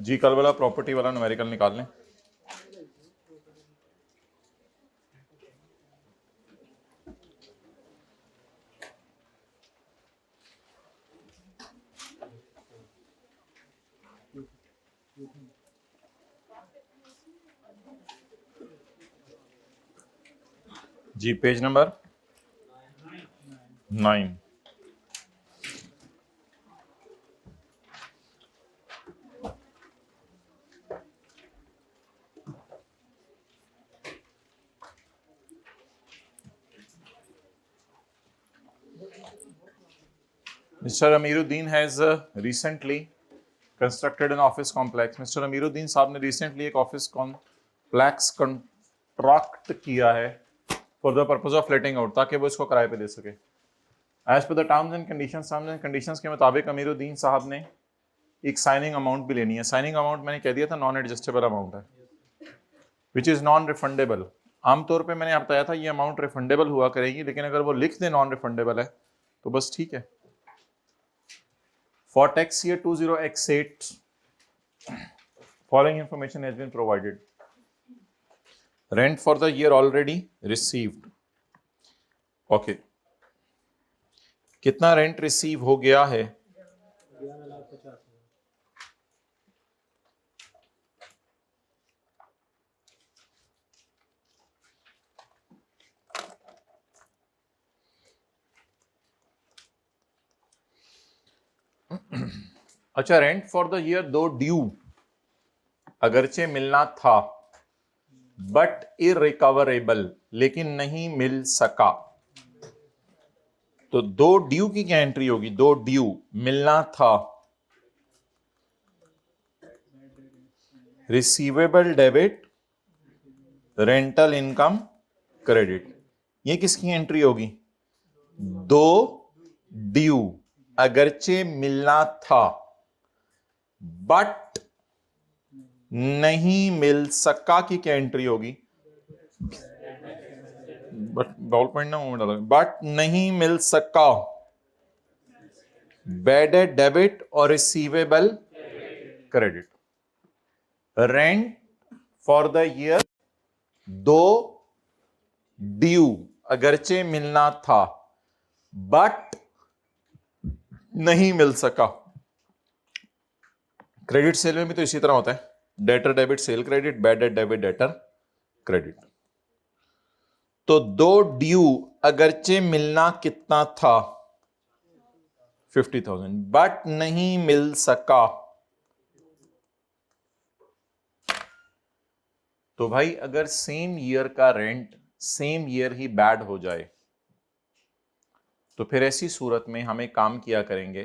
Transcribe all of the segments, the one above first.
जी कल वाला प्रॉपर्टी वाला न्यूमेरिकल निकाल लें। जी page number 9। Mr. Amiruddin has recently constructed an office complex. Mr. Amiruddin साहब ने recently एक office complex contract किया है for the purpose of letting out, ताकि वो इसको किराए पे दे सके। As per the terms and conditions के मुताबिक अमीरुद्दीन साहब ने एक साइनिंग अमाउंट भी लेनी है। साइनिंग अमाउंट मैंने कह दिया था नॉन एडजस्टेबल अमाउंट है, विच इज नॉन रिफंडेबल। आमतौर पे मैंने आप बताया था ये अमाउंट रिफंडेबल हुआ करेगी, लेकिन अगर वो लिख दे नॉन रिफंडेबल है तो बस ठीक है। For tax year 20x8, following information has been provided. Rent for the year already received. Okay. कितना रेंट रिसीव हो गया है? 11,50,000। अच्छा, रेंट फॉर द ईयर दो ड्यू, अगरचे मिलना था बट इरिकवरेबल, लेकिन नहीं मिल सका, तो दो ड्यू की क्या एंट्री होगी? दो ड्यू मिलना था, receivable debit, rental income credit. ये किसकी एंट्री होगी? दो ड्यू अगरचे मिलना था बट नहीं मिल सका की क्या एंट्री होगी? बट बॉल पॉइंट ना मुंह में डालो। बट नहीं मिल सका, बैड डेबिट और receivable credit. Rent for the year दो ड्यू अगरचे मिलना था बट नहीं मिल सका। क्रेडिट सेल में भी तो इसी तरह होता है, debtor debit cell credit, bad debit debtor credit. तो दो ड्यू अगरचे मिलना कितना था? 50,000, बट नहीं मिल सका। तो भाई अगर सेम ईयर का रेंट सेम ईयर ही बैड हो जाए तो फिर ऐसी सूरत में हमें काम किया करेंगे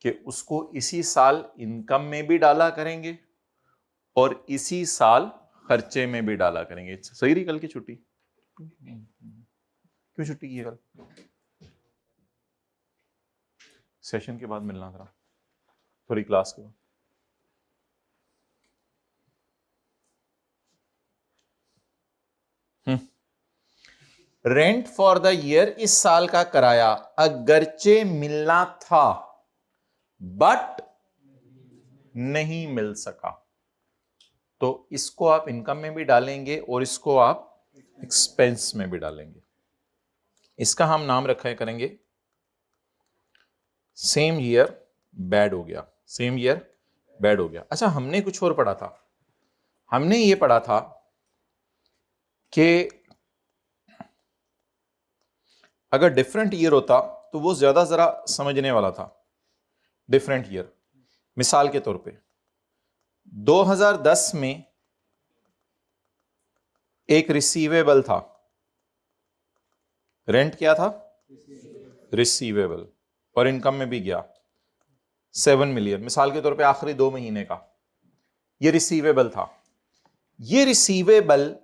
कि उसको इसी साल इनकम में भी डाला करेंगे और इसी साल खर्चे में भी डाला करेंगे। सही रही कल की छुट्टी? क्यों छुट्टी की है कल? सेशन के बाद मिलना था, थोड़ी क्लास के बाद। रेंट फॉर द ईयर, इस साल का किराया अगरचे मिलना था बट नहीं मिल सका, तो इसको आप इनकम में भी डालेंगे और इसको आप एक्सपेंस में भी डालेंगे। इसका हम नाम रखा है करेंगे सेम ईयर बैड हो गया। सेम ईयर बैड हो गया। अच्छा, हमने कुछ और पढ़ा था। हमने ये पढ़ा था कि अगर डिफरेंट ईयर होता तो वो ज्यादा जरा समझने वाला था। डिफरेंट ईयर, मिसाल के तौर पे 2010 में एक रिसीवेबल था। रेंट क्या था? रिसीवेबल, और इनकम में भी गया 7 मिलियन, मिसाल के तौर पे आखिरी 2 महीने का ये रिसीवेबल था। ये रिसीवेबल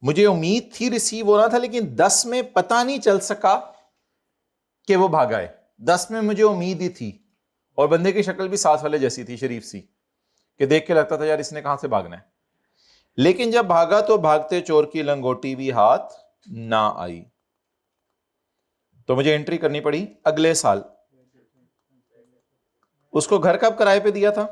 मुझे उम्मीद थी रिसीव होना था, लेकिन 10 में पता नहीं चल सका कि वो भागा है। 10 में मुझे उम्मीद ही थी, और बंदे की शक्ल भी साथ वाले जैसी थी, शरीफ सी, कि देख के लगता था यार इसने कहां से भागना है। लेकिन जब भागा तो भागते चोर की लंगोटी भी हाथ ना आई, तो मुझे एंट्री करनी पड़ी अगले साल। उसको घर कब किराए पे दिया था?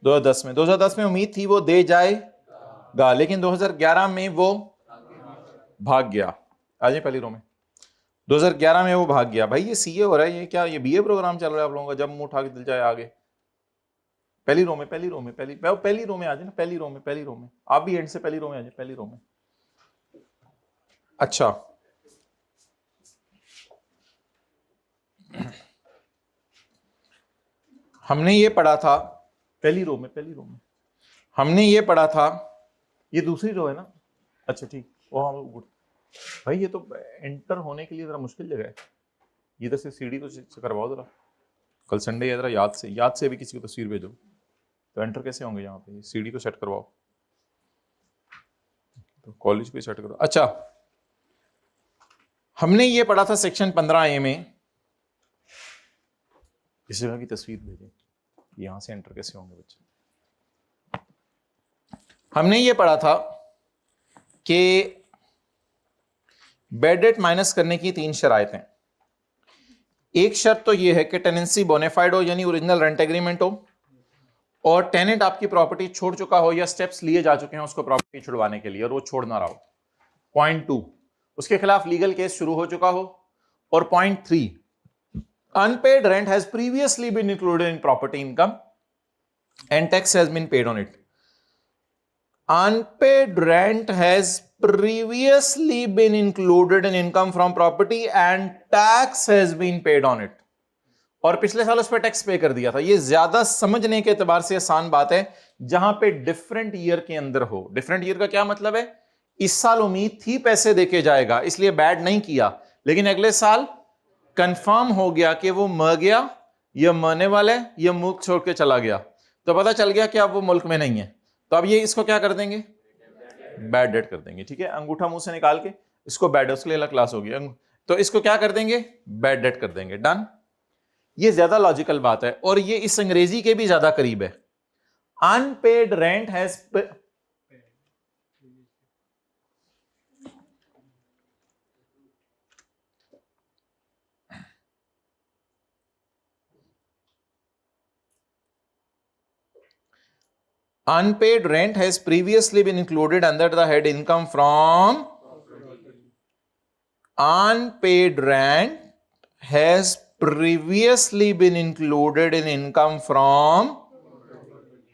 2010 में 2010 में उम्मीद थी वो दे जाएगा, लेकिन 2011 में वो भाग गया। आ जाए पहली रो में। 2011 में वो भाग गया। भाई ये सीए हो रहा है, ये क्या, ये बीए प्रोग्राम चल रहा है आप लोगों का, जब मुंह उठा के दिल जाए आगे। पहली रो में पहली रो में पहली रो में आ जाए ना, पहली रो में आप भी एंड से पहली रो में आ जाए, पहली रो में। अच्छा, हमने ये पढ़ा था पहली रो में हमने ये पढ़ा था, ये दूसरी रो है ना। अच्छा ठीक, वो हम भाई ये तो एंटर होने के लिए जरा मुश्किल जगह है, इधर से सीढ़ी तो करवाओ जरा, कल संडे है, जरा याद से भी किसी को तस्वीर भेजो, तो एंटर कैसे होंगे यहाँ पे, सीढ़ी तो सेट करवाओ, तो कॉलेज को सेट करो। अच्छा, हमने ये पढ़ा था सेक्शन 15A में, इस जगह की तस्वीर भेजें, यहां से एंटर कैसे होंगे बच्चे। हमने ये पढ़ा था कि बैड डेट माइनस करने की 3 शराइतें। एक शर्त तो ये है कि टेनेंसी बोनाफाइड हो, यानी ओरिजिनल रेंट एग्रीमेंट हो, और टेनेंट आपकी प्रॉपर्टी छोड़ चुका हो या स्टेप्स लिए जा चुके हैं उसको प्रॉपर्टी छुड़वाने के लिए और वो छोड़ ना रहा हो। पॉइंट 2, उसके खिलाफ लीगल केस शुरू हो चुका हो। और point 3, unpaid rent has previously been included in property income and tax has been paid on it. Unpaid rent has previously been included in income from property and tax has been paid on it. और पिछले साल उस पर tax पे कर दिया था। ये ज्यादा समझने के एतबार से आसान बात है जहां पे डिफरेंट ईयर के अंदर हो। डिफरेंट ईयर का क्या मतलब है, इस साल उम्मीद थी पैसे देके जाएगा इसलिए बैड नहीं किया, लेकिन अगले साल कंफर्म हो गया कि वो मर गया या मरने वाला है या मुल्क छोड़ के चला गया, तो पता चल गया कि अब वो मुल्क में नहीं है, तो अब ये इसको क्या कर देंगे, बैड डेट कर देंगे। ठीक है, अंगूठा मुंह से निकाल के इसको बैड, उसके लिए अलग क्लास होगी, तो इसको क्या कर देंगे, बैड डेट कर देंगे। डन। ये ज्यादा लॉजिकल बात है और ये इस अंग्रेजी के भी ज्यादा करीब है। Unpaid rent has unpaid rent has previously been included under the head income from unpaid rent has previously been included in income from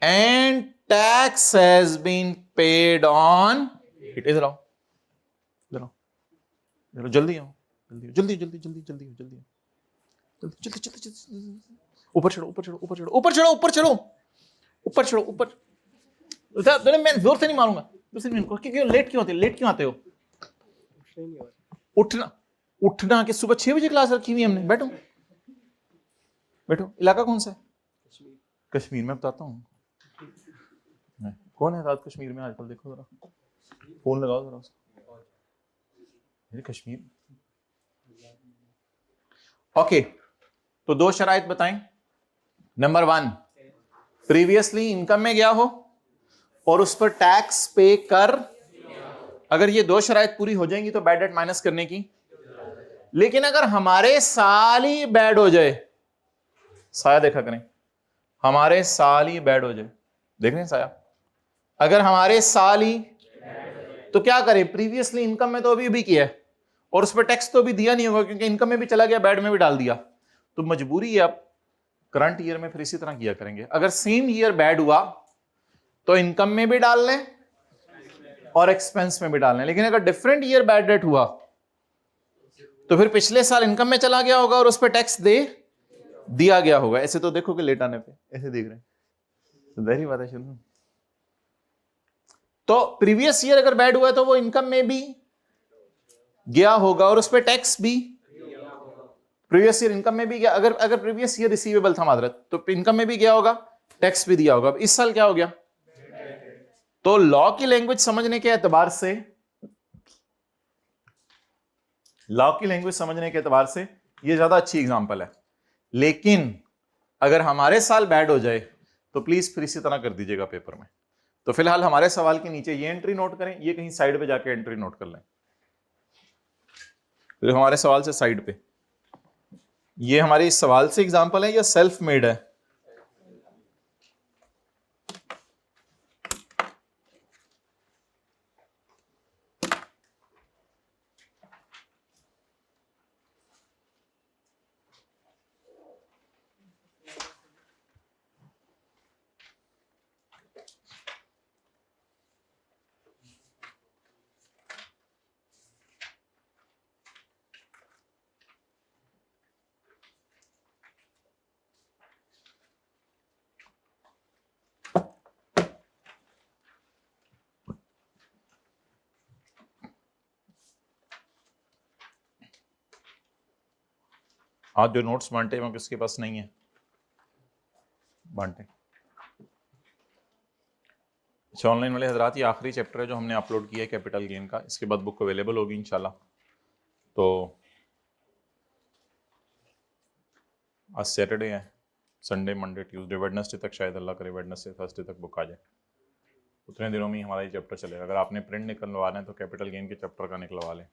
and tax has been paid on it is wrong जल्दी आओ जल्दी जल्दी जल्दी जल्दी जल्दी जल्दी जल्दी ऊपर चढ़ो ऊपर चढ़ो ऊपर चढ़ो ऊपर चढ़ो ऊपर चढ़ो ऊपर चढ़ो ऊपर। मैं जोर से नहीं मारूंगा दूसरी मिनट को, क्यों लेट क्यों आते हो उठना कि सुबह 6 बजे क्लास रखी हुई हमने। बैठो बैठो। इलाका कौन सा है, कश्मीर में बताता हूँ। कौन है रात कश्मीर में आजकल, देखो जरा फोन लगाओ जरा कश्मीर। ओके, तो 2 शराइत बताएं। नंबर 1, प्रीवियसली इनकम में गया हो और उस पर टैक्स पे कर। अगर ये 2 शराइत पूरी हो जाएंगी तो बैड डेट माइनस करने की। लेकिन अगर हमारे साल ही बैड हो जाए, साया देखा करें, हमारे साल ही बैड हो जाए, देख रहे हैं साया, अगर हमारे साल ही, तो क्या करें, प्रीवियसली इनकम में तो अभी भी किया है और उस पर टैक्स तो भी दिया नहीं होगा क्योंकि इनकम में भी चला गया, बैड में भी डाल दिया, तो मजबूरी है आप करंट ईयर में फिर इसी तरह किया करेंगे। अगर सेम ईयर बैड हुआ तो इनकम में भी डाल लें और एक्सपेंस में भी डाल लें। लेकिन अगर डिफरेंट ईयर बैड डेट हुआ तो फिर पिछले साल इनकम में चला गया होगा और उस पर टैक्स दिया गया होगा। ऐसे तो देखो कि लेट आने पे ऐसे देख रहे हैं, तो जाहिर बात है शुरू। तो प्रीवियस ईयर अगर बैड हुआ है तो वो इनकम में भी गया होगा और उस पर टैक्स भी, प्रीवियस ईयर इनकम में भी गया, अगर प्रीवियस ईयर रिसीवेबल था मादरत तो इनकम में भी गया होगा, टैक्स भी दिया होगा। इस साल क्या हो गया। तो लॉ की लैंग्वेज समझने के एतबार से, ये ज्यादा अच्छी एग्जांपल है। लेकिन अगर हमारे साल बैड हो जाए तो प्लीज फिर इसी तरह कर दीजिएगा पेपर में। तो फिलहाल हमारे सवाल के नीचे ये एंट्री नोट करें, ये कहीं साइड पे जाके एंट्री नोट कर लें। फिर हमारे सवाल से साइड पे, ये हमारे इस सवाल से एग्जांपल है या सेल्फ मेड है, आज जो नोट्स बांटे वो किसके पास नहीं है, बांटे। अच्छा, ऑनलाइन वाले हजरात, ये आखिरी चैप्टर है जो हमने अपलोड किया है कैपिटल गेन का। इसके बाद बुक अवेलेबल होगी इंशाल्लाह। तो आज सैटरडे है, संडे मंडे ट्यूसडे वेडनेसडे तक, शायद अल्लाह करे वेडनेसडे थर्सडे तक बुक आ जाए। उतने दिनों में ही हमारा ये चैप्टर चलेगा। अगर आपने प्रिंट निकलवा लें तो कैपिटल गेन के चैप्टर का निकलवा लें।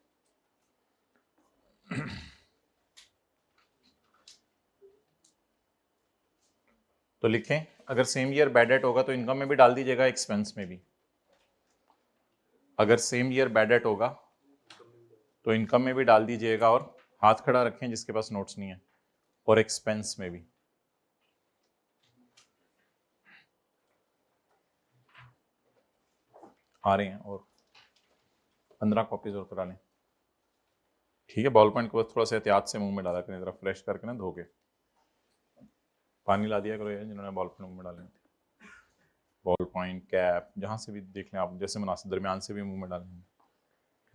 तो लिखें, अगर सेम ईयर बैड डेट होगा तो इनकम में भी डाल दीजिएगा, एक्सपेंस में भी। अगर सेम ईयर बैड डेट होगा तो इनकम में भी डाल दीजिएगा, और हाथ खड़ा रखें जिसके पास नोट्स नहीं है, और एक्सपेंस में भी। आ रहे हैं, और 15 कॉपीज और करा लें, ठीक है। बॉल पॉइंट को थोड़ा सा एहतियात से मुंह में डाला करें, जरा फ्रेश करके ना धो के। पानी ला दिया करो यार जिन्होंने बॉल पॉइंट मुंह में डाले। बॉल पॉइंट, कैप, जहां से भी देख लें आप, जैसे मुनासिब, दरमियान से भी मुंह में डालें,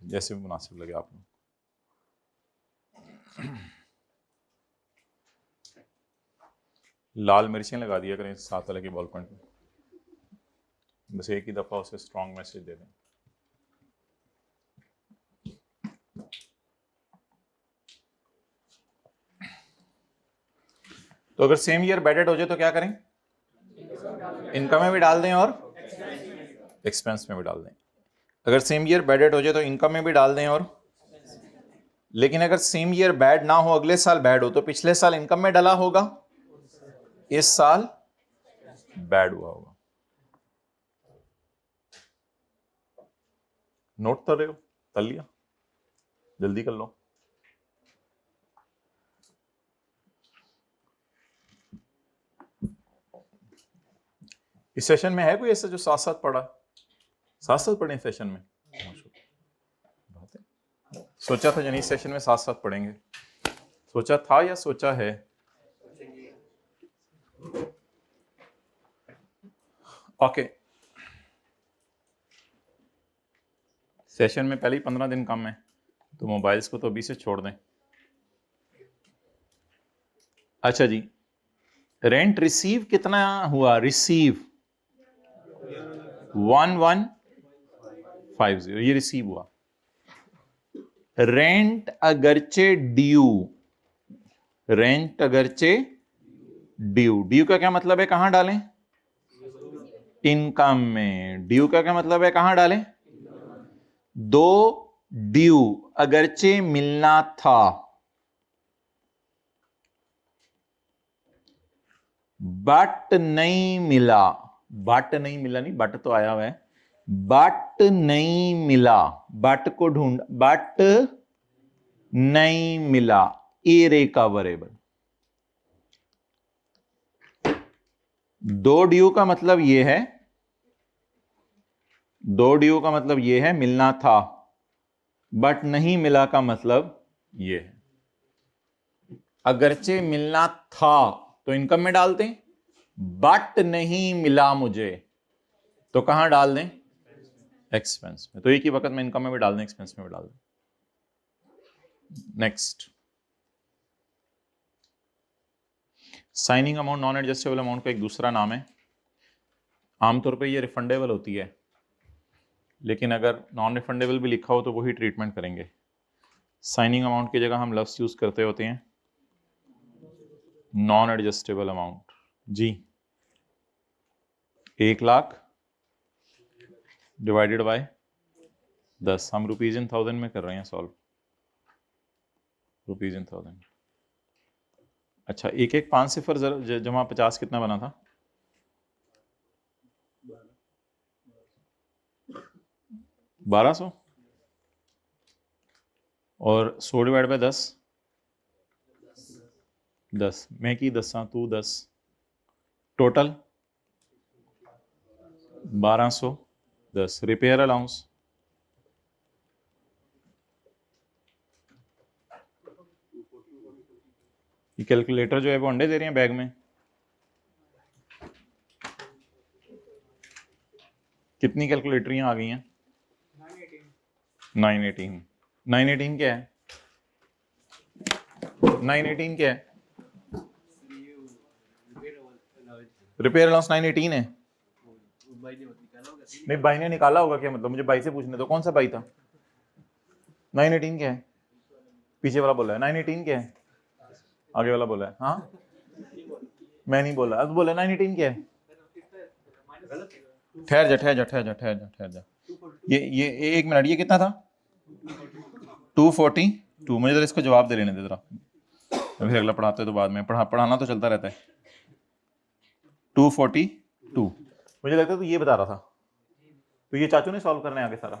जैसे भी मुनासिब लगे आपको। लाल मिर्चें लगा दिया करें साथ वाले की बॉल पॉइंट में, बस एक ही दफा उसे स्ट्रॉन्ग मैसेज दे दें। तो अगर सेम ईयर बैडेड हो जाए तो क्या करें, इनकम में भी डाल दें और एक्सपेंस में भी डाल दें। अगर सेम ईयर बैडेड हो जाए तो इनकम में भी डाल दें और, लेकिन अगर सेम ईयर बैड ना हो, अगले साल बैड हो, तो पिछले साल इनकम में डाला होगा, इस साल बैड हुआ होगा। नोट कर रहे हो, कर लिया, जल्दी कर लो। इस सेशन में है कोई ऐसा जो साथ साथ पढ़ा, साथ साथ पढ़े सेशन में? बात है, सोचा था जनी सेशन में साथ साथ पढ़ेंगे, सोचा था या सोचा है? ओके, सेशन में पहले ही 15 दिन कम है, तो मोबाइल्स को तो अभी से छोड़ दें। अच्छा जी, रेंट रिसीव कितना हुआ? रिसीव 1150, ये रिसीव हुआ। रेंट अगरचे ड्यू, रेंट अगरचे ड्यू, ड्यू का क्या मतलब है, कहां डालें? इनकम में। ड्यू का क्या मतलब है, कहां डालें? दो ड्यू अगरचे मिलना था, बट नहीं मिला। बट नहीं मिला नहीं, बट तो आया हुआ है, बट नहीं मिला, बट को ढूंढ, बट नहीं मिला, इरिकवरेबल। दो ड्यू का मतलब यह है, दो ड्यू का मतलब यह है मिलना था, बट नहीं मिला का मतलब यह है। अगरचे मिलना था तो इनकम में डालते हैं, बट नहीं मिला मुझे तो कहां डाल दें? एक्सपेंस में। तो एक ही वक्त में इनकम में भी डाल दें, एक्सपेंस में भी डाल दें। Next, signing amount non adjustable amount का एक दूसरा नाम है। आमतौर पे ये रिफंडेबल होती है, लेकिन अगर नॉन रिफंडेबल भी लिखा हो तो वही ट्रीटमेंट करेंगे। साइनिंग अमाउंट की जगह हम लफ्ज यूज करते होते हैं नॉन एडजस्टेबल अमाउंट। जी, 1 लाख डिवाइडेड बाय 10, हम रुपीज इन थाउजेंड में कर रहे हैं सॉल्व, रुपीज इन थाउजेंड। अच्छा, एक एक 5 सिफर जमा 50 कितना बना था? 1200, और 100 डिवाइड बाय 10, 10, मैं की 10 तू 10, टोटल 1210। रिपेयर अलाउंस ये कैलकुलेटर जो है वो अंडे दे रही हैं बैग में। कितनी कैलकुलेटरियां आ गई हैं? 918। 918 क्या है? 918 क्या है? रिपेयर अलाउंस 918 है। नहीं भाई ने निकाला होगा क्या, मतलब मुझे भाई से पूछने दो कौन सा भाई था। 918 क्या है? पीछे वाला बोला है 918 क्या है, आगे वाला बोला है। हाँ मैं नहीं बोला, अब बोला 918 क्या है। ठहर जा ठहर जा ठहर जा ठहर जा ठहर जा। ये एक मिनट, ये कितना था? 242। मुझे जरा इसको जवाब दे लेने दे जरा, फिर अगला पढ़ाते तो बाद में, पढ़ाना तो चलता रहता है। 242 मुझे लगता है तो ये बता रहा था, तो ये चाचू ने सॉल्व करना है आगे सारा।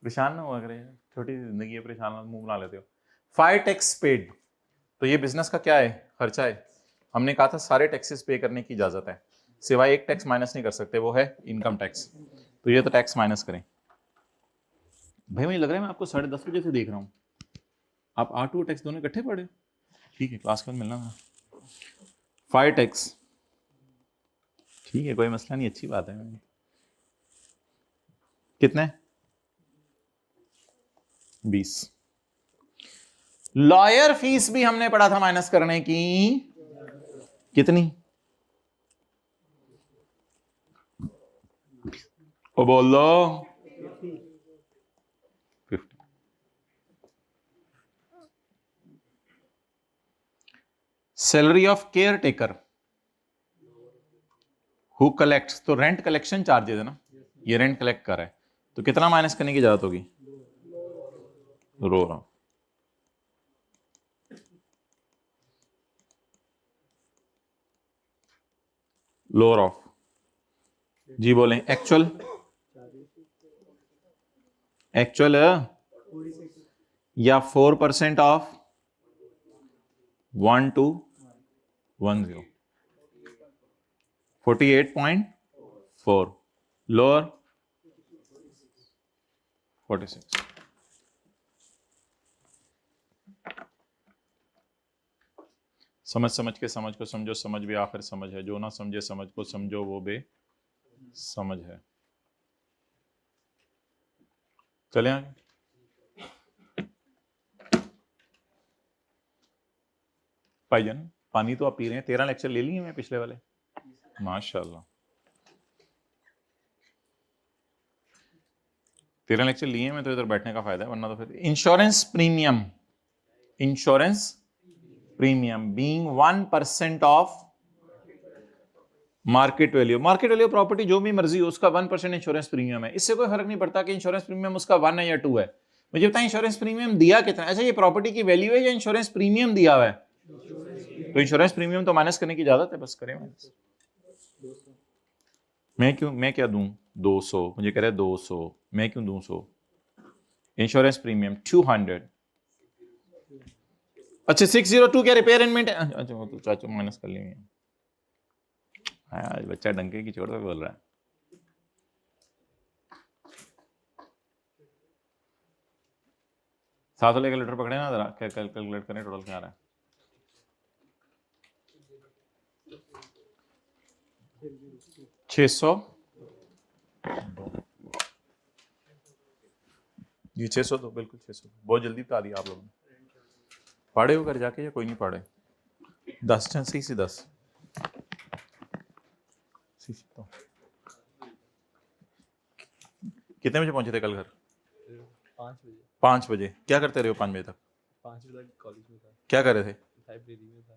परेशान ना हुआ करे, छोटी जिंदगी है, परेशान मुंह बना लेते हो। 5 टैक्स पेड, तो ये बिजनेस का क्या है, खर्चा है। हमने कहा था सारे टैक्सेस पे करने की इजाजत है, सिवाय एक टैक्स माइनस नहीं कर सकते, वो है इनकम टैक्स। तो ये तो टैक्स माइनस करें। भाई मुझे लग रहा है मैं आपको 10:30 बजे से देख रहा हूँ, आप R2 और टैक्स दोनों इकट्ठे पढ़े। ठीक है, क्लास के बाद मिलना था। 5 टैक्स ठीक है, कोई मसला नहीं, अच्छी बात है। कितने? 20। लॉयर फीस भी हमने पढ़ा था माइनस करने की, कितनी? ओ बोलो 50। Salary of care taker who collects, तो रेंट कलेक्शन चार्जेस है ना, ये रेंट कलेक्ट कर रहा है, तो कितना माइनस करने की जरूरत होगी? रो रहा हूं, लोअर ऑफ, जी बोलें एक्चुअल, एक्चुअल या 4% ऑफ 1210, 48.4, लोअर 46। समझ के समझ को समझो, समझ भी आखिर समझ है, जो ना समझे समझ को समझो वो बे समझ है। चले आगे। भाईजान पानी तो आप पी रहे हैं, 13 लेक्चर ले लिए मैं पिछले वाले, माशाल्लाह 13 लेक्चर लिए मैं, तो इधर बैठने का फायदा है, वरना तो फिर। Insurance premium, insurance premium being 1% of market value, market value property जो भी मर्जी हो उसका 1% इंश्योरेंस प्रीमियम है। इससे कोई फर्क नहीं पड़ता कि इंश्योरेंस प्रीमियम उसका 1 है या 2 है। मुझे बताएं इंश्योरेंस प्रीमियम दिया कितना? अच्छा ये प्रॉपर्टी की वैल्यू है या इंश्योरेंस प्रीमियम दिया हुआ है? तो इंश्योरेंस प्रीमियम तो माइनस करने की इजाजत है, बस करें माइनस। मैं क्या दूं 200, मुझे कह रहे 200, मैं क्यों दूं 100? Insurance premium 200। अच्छा 602 क्या रिपेयर एंड मेंटेन, अच्छा वो तो चाचू माइनस कर लेंगे। आज बच्चा डंके की चोट पे बोल रहा है। सात वाले कैलकुलेटर पकड़े ना जरा, कैलकुलेट करें टोटल क्या आ रहा है। छह सौ, जी 600 तो बिल्कुल 600, बहुत जल्दी बता दिया आप लोगों ने। पढ़े हो कर जाके या कोई नहीं पढ़े? 10 सही से 10 तो। कितने बजे पहुंचे थे कल घर? 5 बजे। 5 बजे। क्या करते रहे हो 5 बजे तक? 5 बजे तक कॉलेज में था, क्या कर रहे थे? लाइब्रेरी में था।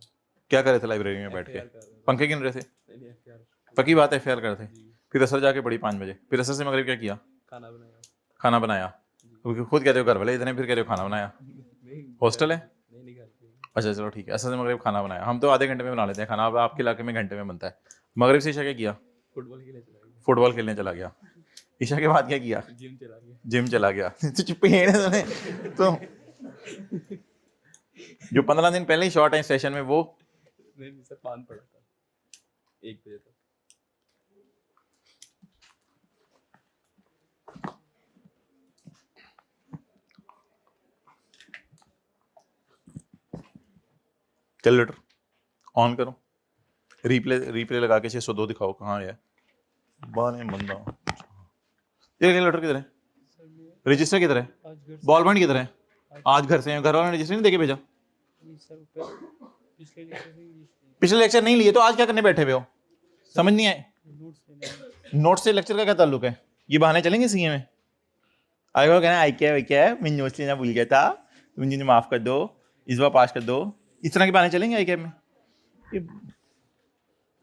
क्या कर रहे थे लाइब्रेरी में बैठ के? FAR कर रहा था। पंखे गिन रहे थे? नहीं, FAR। पक्की बात है FAR कर रहे थे। जी। फिर असर जाके पड़ी 5 बजे, फिर असर से मगरिब क्या किया? खाना बनाया। खाना बनाया। खुद कहते हो घर वाले इतने, फिर कहते हो खाना बनाया। नहीं, हॉस्टल है? नहीं घर पे। अच्छा चलो ठीक है, असर से मगरिब खाना बनाया। हम तो आधे घंटे में बना लेते हैं खाना, अब आपके इलाके में घंटे में बनता है। मगरिब से ईशा क्या किया? फुटबॉल खेलने चला गया। फुटबॉल खेलने चला गया। ईशा के बाद क्या किया? जिम चला गया। जिम चला गया। तो चुप्पी है ना तो जो 15 दिन पहले ही शॉर्ट टाइम सेशन में वो नहीं सर, पान पड़ा था 1 बजे तक। कैलकुलेटर ऑन करो, रिप्ले लगा के 602 दिखाओ कहाँ है। बाने बंदा, ये कैलकुलेटर किधर है? सर मैं रजिस्टर किधर है, आज घर से बॉल पॉइंट किधर है? आज घर से, घर वालों ने रजिस्टर नहीं देके भेजा? नहीं सर, पिछले लेक्चर से इंग्लिश पिछले लेक्चर नहीं लिए तो आज क्या करने बैठे हुए हो? समझ नहीं आए? नोट्स लेने नोट से लेक्चर का क्या ताल्लुक है? ये बहाने चलेंगे सीए में? आएगा कहना आई क्या है, मैं नोट्स लेना भूल गया था, मुझे माफ कर दो, इस बार पास कर दो, इस तरह के बहाने चलेंगे आई में?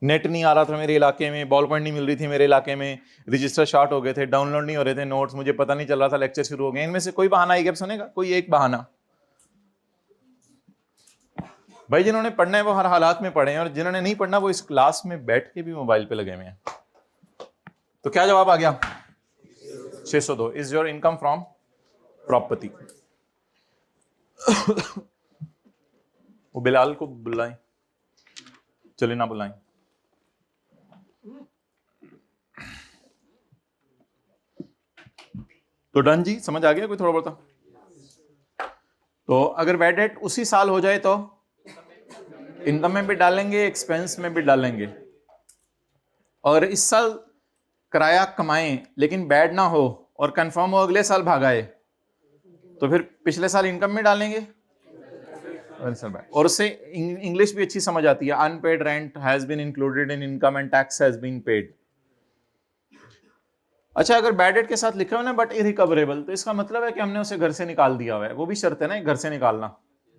नेट नहीं आ रहा था मेरे इलाके में, बॉल पॉइंट नहीं मिल रही थी मेरे इलाके में, रजिस्टर शॉर्ट हो गए थे, डाउनलोड नहीं हो रहे थे नोट्स, मुझे पता नहीं चल रहा था लेक्चर शुरू हो गए। इनमें से कोई बहाना आई सुनेगा? कोई एक बहाना? भाई जिन्होंने पढ़ना है वो हर हालात में पढ़े हैं, और जिन्होंने नहीं पढ़ना वो इस क्लास में बैठ के भी मोबाइल पे लगे हुए हैं। तो क्या जवाब आ गया? 602 is your income from property. वो बिलाल को बुलाएं, चले ना बुलाएं। तो डन जी, समझ आ गया कोई थोड़ा बहुत? तो अगर वेट डेट उसी साल हो जाए तो इनकम में भी डालेंगे, एक्सपेंस में भी डालेंगे। और इस साल किराया कमाएं लेकिन बैड ना हो और कंफर्म हो अगले साल भागाए, तो फिर पिछले साल इनकम में डालेंगे और उससे इंग्लिश भी अच्छी समझ आती है। Unpaid rent has been included in income and tax has been paid. अच्छा, अगर बैड डेट के साथ लिखा हुआ ना बट इरिकवरेबल, तो इसका मतलब है कि हमने उसे घर से निकाल दिया हुआ है। वो भी शर्त है ना, घर से निकालना,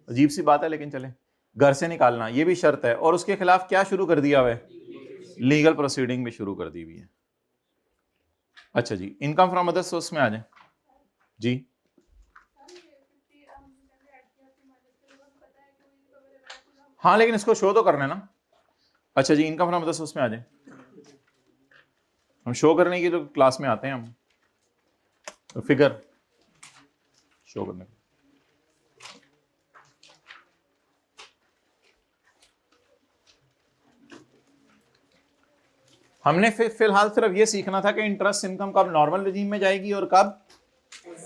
अजीब सी बात है लेकिन चले, घर से निकालना ये भी शर्त है। और उसके खिलाफ क्या शुरू कर दिया हुआ है? लीगल प्रोसीडिंग भी शुरू कर दी हुई है। अच्छा जी, इनकम फ्रॉम अदर सोर्स में आ जाए जी। हाँ लेकिन इसको शो तो करना है ना। अच्छा जी, इनकम फ्रॉम अदर सोर्स में आ जाए। हम शो करने की तो क्लास में आते हैं हम, तो फिगर शो करने। हमने फिलहाल सिर्फ ये सीखना था कि इंटरेस्ट इनकम कब नॉर्मल रिजीम में जाएगी और कब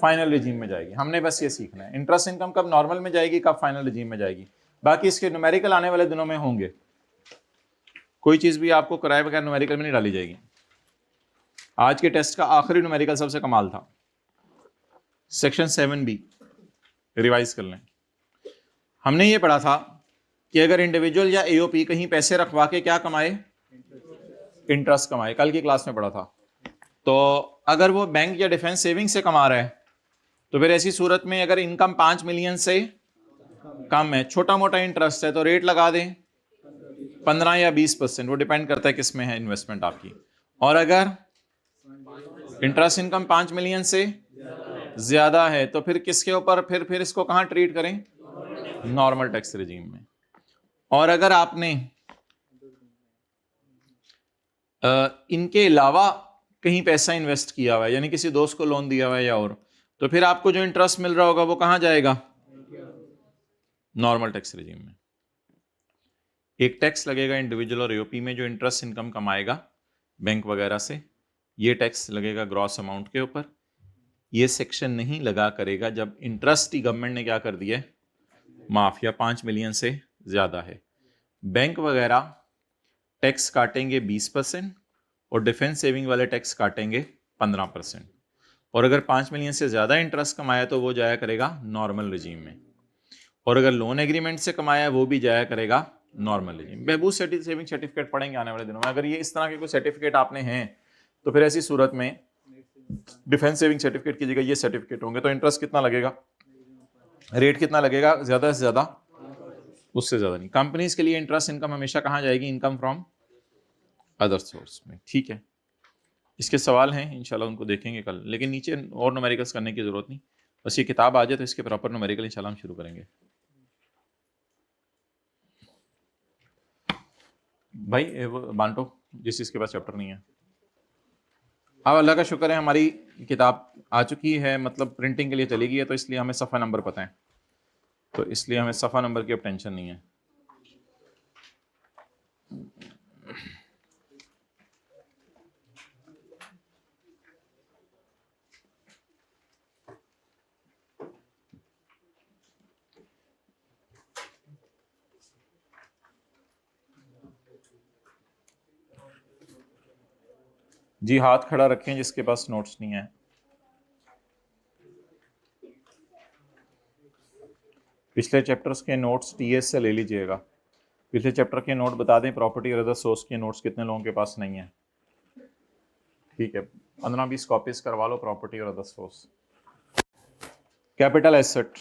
फाइनल रिजीम में जाएगी। हमने बस ये सीखना है, इंटरेस्ट इनकम कब नॉर्मल में जाएगी, कब फाइनल रिजीम में जाएगी। बाकी इसके न्यूमेरिकल आने वाले दिनों में होंगे। कोई चीज भी आपको कराए बगैर न्यूमेरिकल में नहीं डाली जाएगी। आज के टेस्ट का आखिरी न्यूमेरिकल सबसे कमाल था, सेक्शन 7B, रिवाइज कर लें। हमने ये पढ़ा था कि अगर इंडिविजुअल या एओपी कहीं पैसे रखवा के क्या कमाए, इंटरेस्ट कमाए, कल की क्लास में पढ़ा था। तो अगर वो बैंक या डिफेंस सेविंग से कमा रहा है तो फिर ऐसी सूरत में अगर इनकम 5 मिलियन से कम है, छोटा मोटा इंटरेस्ट है, तो रेट लगा दें 15 या 20%, वो डिपेंड करता है किस में है इन्वेस्टमेंट आपकी। और अगर इंटरेस्ट इनकम 5 मिलियन से ज्यादा है तो फिर किसके ऊपर, फिर इसको कहां ट्रीट करें? नॉर्मल टैक्स रिजीम में। और अगर आपने इनके अलावा कहीं पैसा इन्वेस्ट किया हुआ है, यानी किसी दोस्त को लोन दिया हुआ है या और, तो फिर आपको जो इंटरेस्ट मिल रहा होगा वो कहां जाएगा? नॉर्मल टैक्स रिजीम में। एक टैक्स लगेगा इंडिविजुअल और एओपी में जो इंटरेस्ट इनकम कमाएगा बैंक वगैरह से, ये टैक्स लगेगा ग्रॉस अमाउंट के ऊपर। ये सेक्शन नहीं लगा करेगा जब इंटरेस्ट ही गवर्नमेंट ने क्या कर दिया है, माफ, या 5 मिलियन से ज्यादा है। बैंक वगैरह टैक्स काटेंगे 20% और डिफेंस सेविंग वाले टैक्स काटेंगे 15%। और अगर 5 मिलियन से ज्यादा इंटरेस्ट कमाया तो वो जाया करेगा नॉर्मल रिजीम में। और अगर लोन एग्रीमेंट से कमाया वो भी जाया करेगा नॉर्मल रिजीम। बहबूद सेविंग सर्टिफिकेट पढ़ेंगे आने वाले दिनों में। अगर ये इस तरह के कोई सर्टिफिकेट आपने हैं तो फिर ऐसी सूरत में डिफेंस सेविंग सर्टिफिकेट की जगह ये सर्टिफिकेट होंगे। तो इंटरेस्ट कितना लगेगा, रेट कितना लगेगा? ज्यादा से ज्यादा, उससे ज्यादा नहीं। कंपनीज के लिए इंटरेस्ट इनकम हमेशा कहां जाएगी? इनकम फ्रॉम अदर सोर्स में। ठीक है, इसके सवाल हैं इंशाल्लाह, उनको देखेंगे कल। लेकिन नीचे और न्यूमेरिकल्स करने की जरूरत नहीं, बस ये किताब आ जाए तो इसके प्रॉपर न्यूमेरिकल इंशाल्लाह हम शुरू करेंगे। भाई वो बांटो जिस चीज़ के पास चैप्टर नहीं है। अब अल्लाह का शुक्र है हमारी किताब आ चुकी है, मतलब प्रिंटिंग के लिए चली गई है, तो इसलिए हमें सफ़ा नंबर पता है, तो इसलिए हमें सफ़ा नंबर की अब टेंशन नहीं है। जी हाथ खड़ा रखें जिसके पास नोट्स नहीं है। पिछले चैप्टर्स के नोट्स टीएस से ले लीजिएगा। पिछले चैप्टर के नोट बता दें, प्रॉपर्टी और अदर सोर्स के नोट्स कितने लोगों के पास नहीं है? ठीक है, 15-20 कॉपीज करवा लो प्रॉपर्टी और अदर सोर्स। कैपिटल एसेट,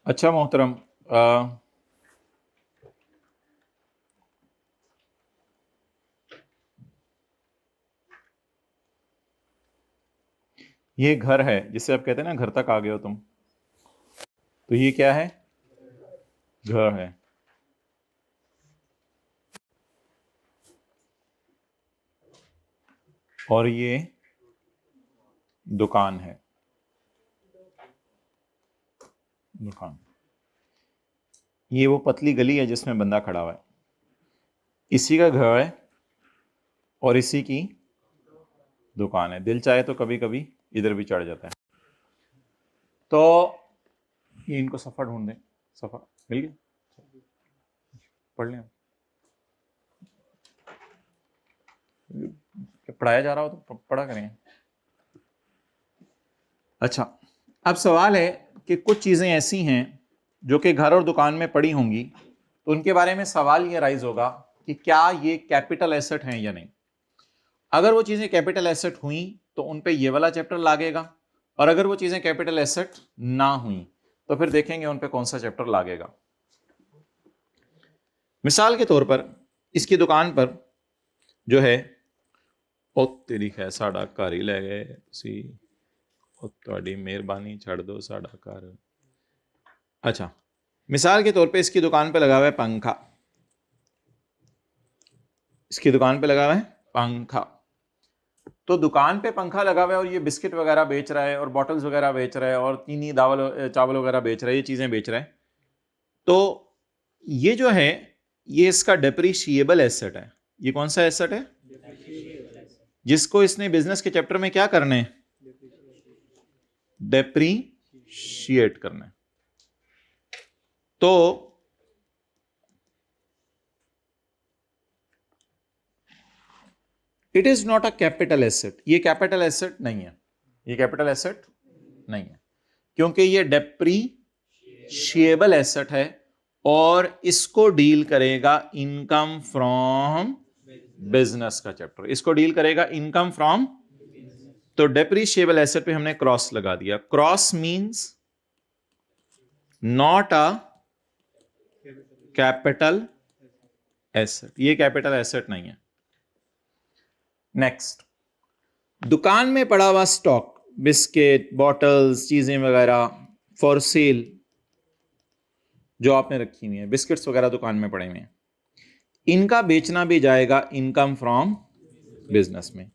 अच्छा मोहतरम, ये घर है जिसे आप कहते हैं ना घर तक आ गए हो तुम, तो ये क्या है? घर है। और ये दुकान है, दुकान। ये वो पतली गली है जिसमें बंदा खड़ा हुआ है, इसी का घर है और इसी की दुकान है। दिल चाहे तो कभी कभी इधर भी चढ़ जाता है। तो ये इनको सफ़ा ढूंढ दें, सफ़ा मिल गया, पढ़ लें। पढ़ाया जा रहा हो तो पढ़ा करें। अच्छा, अब सवाल है कि कुछ चीज़ें ऐसी हैं जो कि घर और दुकान में पड़ी होंगी, तो उनके बारे में सवाल ये राइज होगा कि क्या ये कैपिटल एसेट हैं या नहीं। अगर वो चीज़ें कैपिटल एसेट हुई तो उन पे ये वाला चैप्टर लागेगा, और अगर वो चीज़ें कैपिटल एसेट ना हुई तो फिर देखेंगे उन पे कौन सा चैप्टर लागेगा। मिसाल के तौर पर इसकी दुकान पर जो है, ओ तेरी खैर साड़ा घर ही ले गए सी, ओ ਤੁਹਾਡੀ मेहरबानी छड़ दो साड़ा घर। अच्छा, मिसाल के तौर पे इसकी दुकान पे लगा हुआ है पंखा, इसकी दुकान पे लगा हुआ है पंखा। तो दुकान पे पंखा लगा हुआ है और ये बिस्किट वगैरह बेच रहा है और बॉटल्स वगैरह बेच रहा है और चीनी दावल चावल वगैरह बेच रहा है, ये चीज़ें बेच रहा है। तो ये जो है ये इसका डेप्रीशिएबल एसेट है। ये कौन सा एसेट है? जिसको इसने बिजनेस के चैप्टर में क्या करना है? डेप्रीशिएट करना है। तो it is not a capital asset, ये कैपिटल एसेट नहीं है, ये कैपिटल एसेट नहीं है, क्योंकि ये डेप्रीशिएबल एसेट है और इसको डील करेगा इनकम फ्रॉम बिजनेस का चैप्टर, इसको डील करेगा इनकम फ्रॉम। तो डेप्रीशिएबल एसेट पे हमने क्रॉस लगा दिया। Cross means not a capital asset, ये कैपिटल एसेट नहीं है। नेक्स्ट, दुकान में पड़ा हुआ स्टॉक, बिस्किट, बॉटल्स, चीजें वगैरह फॉर सेल जो आपने रखी हुई है, बिस्किट्स वगैरह दुकान में पड़े हुए हैं, इनका बेचना भी जाएगा इनकम फ्रॉम बिजनेस में,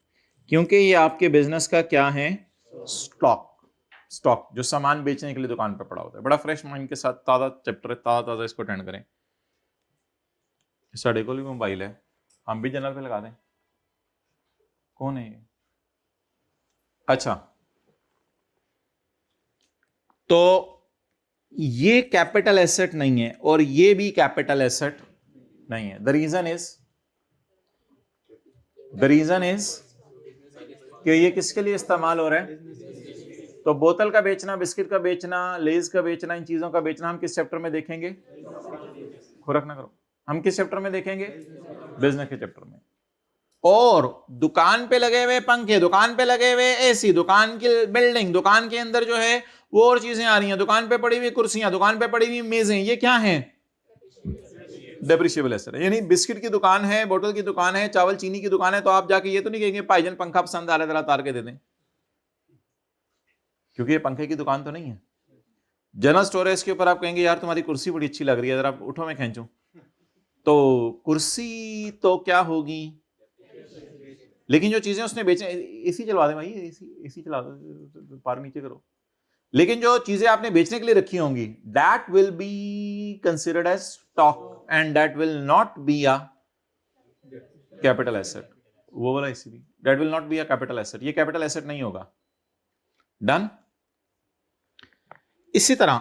क्योंकि ये आपके बिजनेस का क्या है? स्टॉक। स्टॉक जो सामान बेचने के लिए दुकान पर पड़ा होता है। बड़ा फ्रेश माइंड के साथ ताज़ा चैप्टर, ताज़ा इसको अटेंड करें। साढ़े को भी मोबाइल है, हम भी जनरल पे लगा दें। कौन है ये? अच्छा, तो ये कैपिटल एसेट नहीं है और ये भी कैपिटल एसेट नहीं है। द रीजन इज कि ये किसके लिए इस्तेमाल हो रहा है? तो बोतल का बेचना, बिस्किट का बेचना, लेज का बेचना, इन चीजों का बेचना हम किस चैप्टर में देखेंगे? खुरक ना करो, हम किस चैप्टर में देखेंगे? बिजनेस के चैप्टर में। और दुकान पे लगे हुए पंखे, दुकान पे लगे हुए एसी, दुकान की बिल्डिंग, दुकान के अंदर जो है वो और चीजें आ रही हैं, दुकान पे पड़ी हुई कुर्सियां, दुकान पे पड़ी हुई मेजें, ये क्या हैं? डेप्रिशिएबल एसेट है। यानी बिस्किट की दुकान है, बोतल की दुकान है, चावल चीनी की दुकान है, तो आप जाके ये तो नहीं कहेंगे भाईजान पंखा पसंद आ रहा है जरा तार के दे दें, क्योंकि ये पंखे की दुकान तो नहीं है। जनरल स्टोर है, इसके ऊपर आप कहेंगे यार तुम्हारी कुर्सी बड़ी अच्छी लग रही है, जरा उठो मैं खींचूं, तो कुर्सी तो क्या होगी? लेकिन जो चीजें उसने बेचे, एसी चलवा दे भाई, एसी चला दो, पार नीचे करो। लेकिन जो चीजें आपने बेचने के लिए रखी होंगी, that will be considered as stock and that will not be a capital asset. वो वाला एसी भी that will not be a capital asset, ये कैपिटल एसेट नहीं होगा। डन। इसी तरह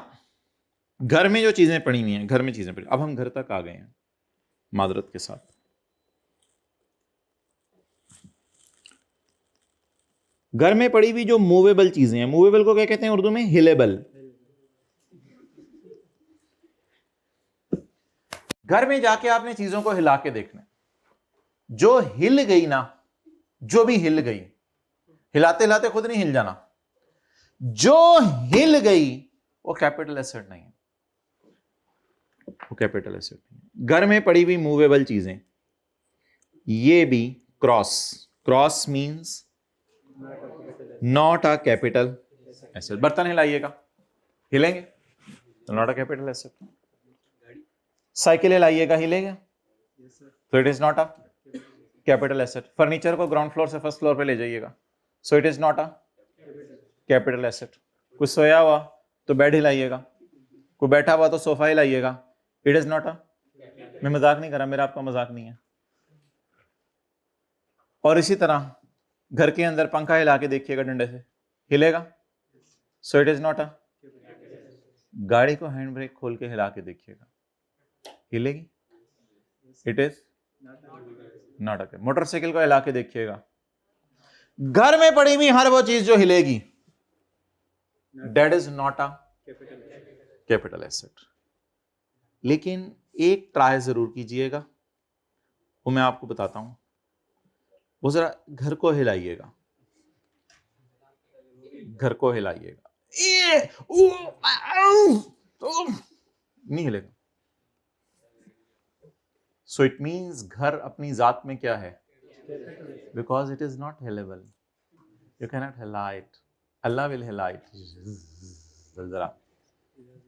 घर में जो चीजें पड़ी हुई हैं, घर में चीजें पड़ी, अब हम घर तक आ गए हैं मादरत के साथ। घर में पड़ी हुई जो मूवेबल चीजें हैं, मूवेबल को क्या कहते हैं उर्दू में? हिलेबल। घर में जाके आपने चीजों को हिला के देखना, जो हिल गई ना, जो भी हिल गई, हिलाते हिलाते खुद नहीं हिल जाना, जो हिल गई वो कैपिटल एसेट नहीं है, वो कैपिटल एसेट नहीं है। घर में पड़ी हुई मूवेबल चीजें, ये भी cross, cross means not a capital asset. बर्तन हिलाइएगा, हिलेंगे तो not a capital asset. Cycle हिलाइएगा, हिलेगा तो it is not a capital asset. Furniture को ग्राउंड फ्लोर से फर्स्ट फ्लोर पे ले जाइएगा, so it is not a capital asset. कुछ सोया हुआ तो बेड हिलाइएगा, कोई बैठा हुआ तो सोफा हिलाइएगा, इट इज नॉट अ, मैं मजाक नहीं कर रहा, मेरा आपका मजाक नहीं है। और इसी तरह घर के अंदर पंखा हिला के देखिएगा डंडे से, हिलेगा, so it is not a. गाड़ी को हैंड ब्रेक खोल के हिला के देखिएगा, हिलेगी, it is not a. Motorcycle को हिला के देखिएगा, घर में पड़ी हुई हर वो चीज जो हिलेगी, that is not a capital asset. लेकिन एक ट्राई जरूर कीजिएगा, वो मैं आपको बताता हूं। वो जरा घर को हिलाइएगा, घर को हिलाइएगा, नहीं हिलेगा। सो इट मीन्स घर अपनी जात में क्या है? बिकॉज इट इज नॉट हिलेबल, यू कैनॉट हिला इट। अल्लाह विल हिला इट, जरा,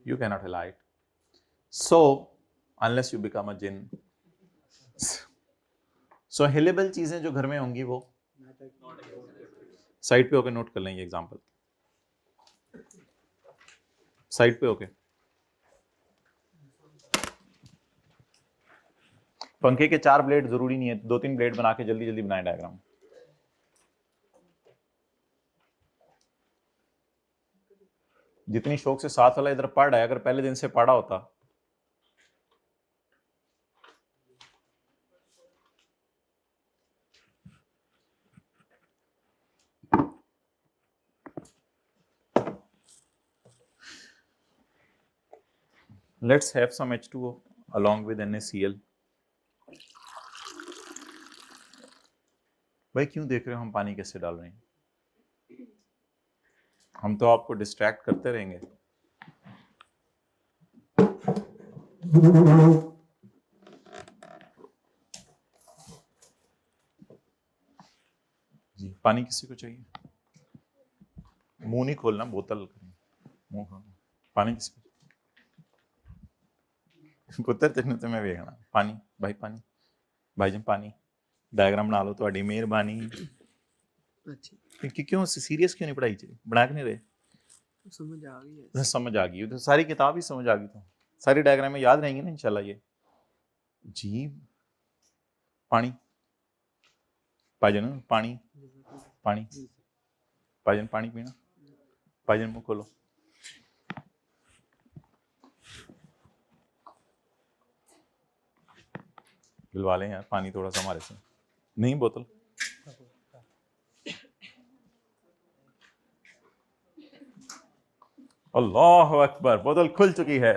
you cannot highlight it. So unless you become a jinn, so हिलेबल चीजें जो घर में होंगी वो साइड पे होके नोट कर लेंगे। एग्जांपल साइड पे होके, पंखे के 4 ब्लेड जरूरी नहीं है, 2-3 ब्लेड बना के जल्दी जल्दी बनाए डायग्राम। जितनी शौक से साथ वाला इधर पढ़ रहा है, अगर पहले दिन से पढ़ा होता, let's have some H2O along with NaCl। भाई क्यों देख रहे हो हम पानी कैसे डाल रहे हैं? हम तो आपको डिस्ट्रैक्ट करते रहेंगे। जी, पानी किसी को चाहिए? मुंह नहीं खोलना, बोतल मुंह खोलना। पानी किसी को? पुत्र तेन तो मैं वेखना। पानी भाई, पानी भाई जी, पानी डायग्राम बना लो, थोड़ी मेहरबानी। क्यों सीरियस क्यों नहीं पढ़ाई च बना के नहीं रहे? समझ आ गई है, समझ आ गई तो सारी किताब ही समझ आ गई, तो सारी डायग्राम में याद रहेंगी ना इंशाल्लाह। ये जी पानी भाईजन, पानी पानी भाईजन, पानी पीना भाईजन, मुंह खोलो। दिलवा लें यार पानी थोड़ा सा हमारे से, नहीं बोतल। अल्लाह अकबर, बोतल खुल चुकी है।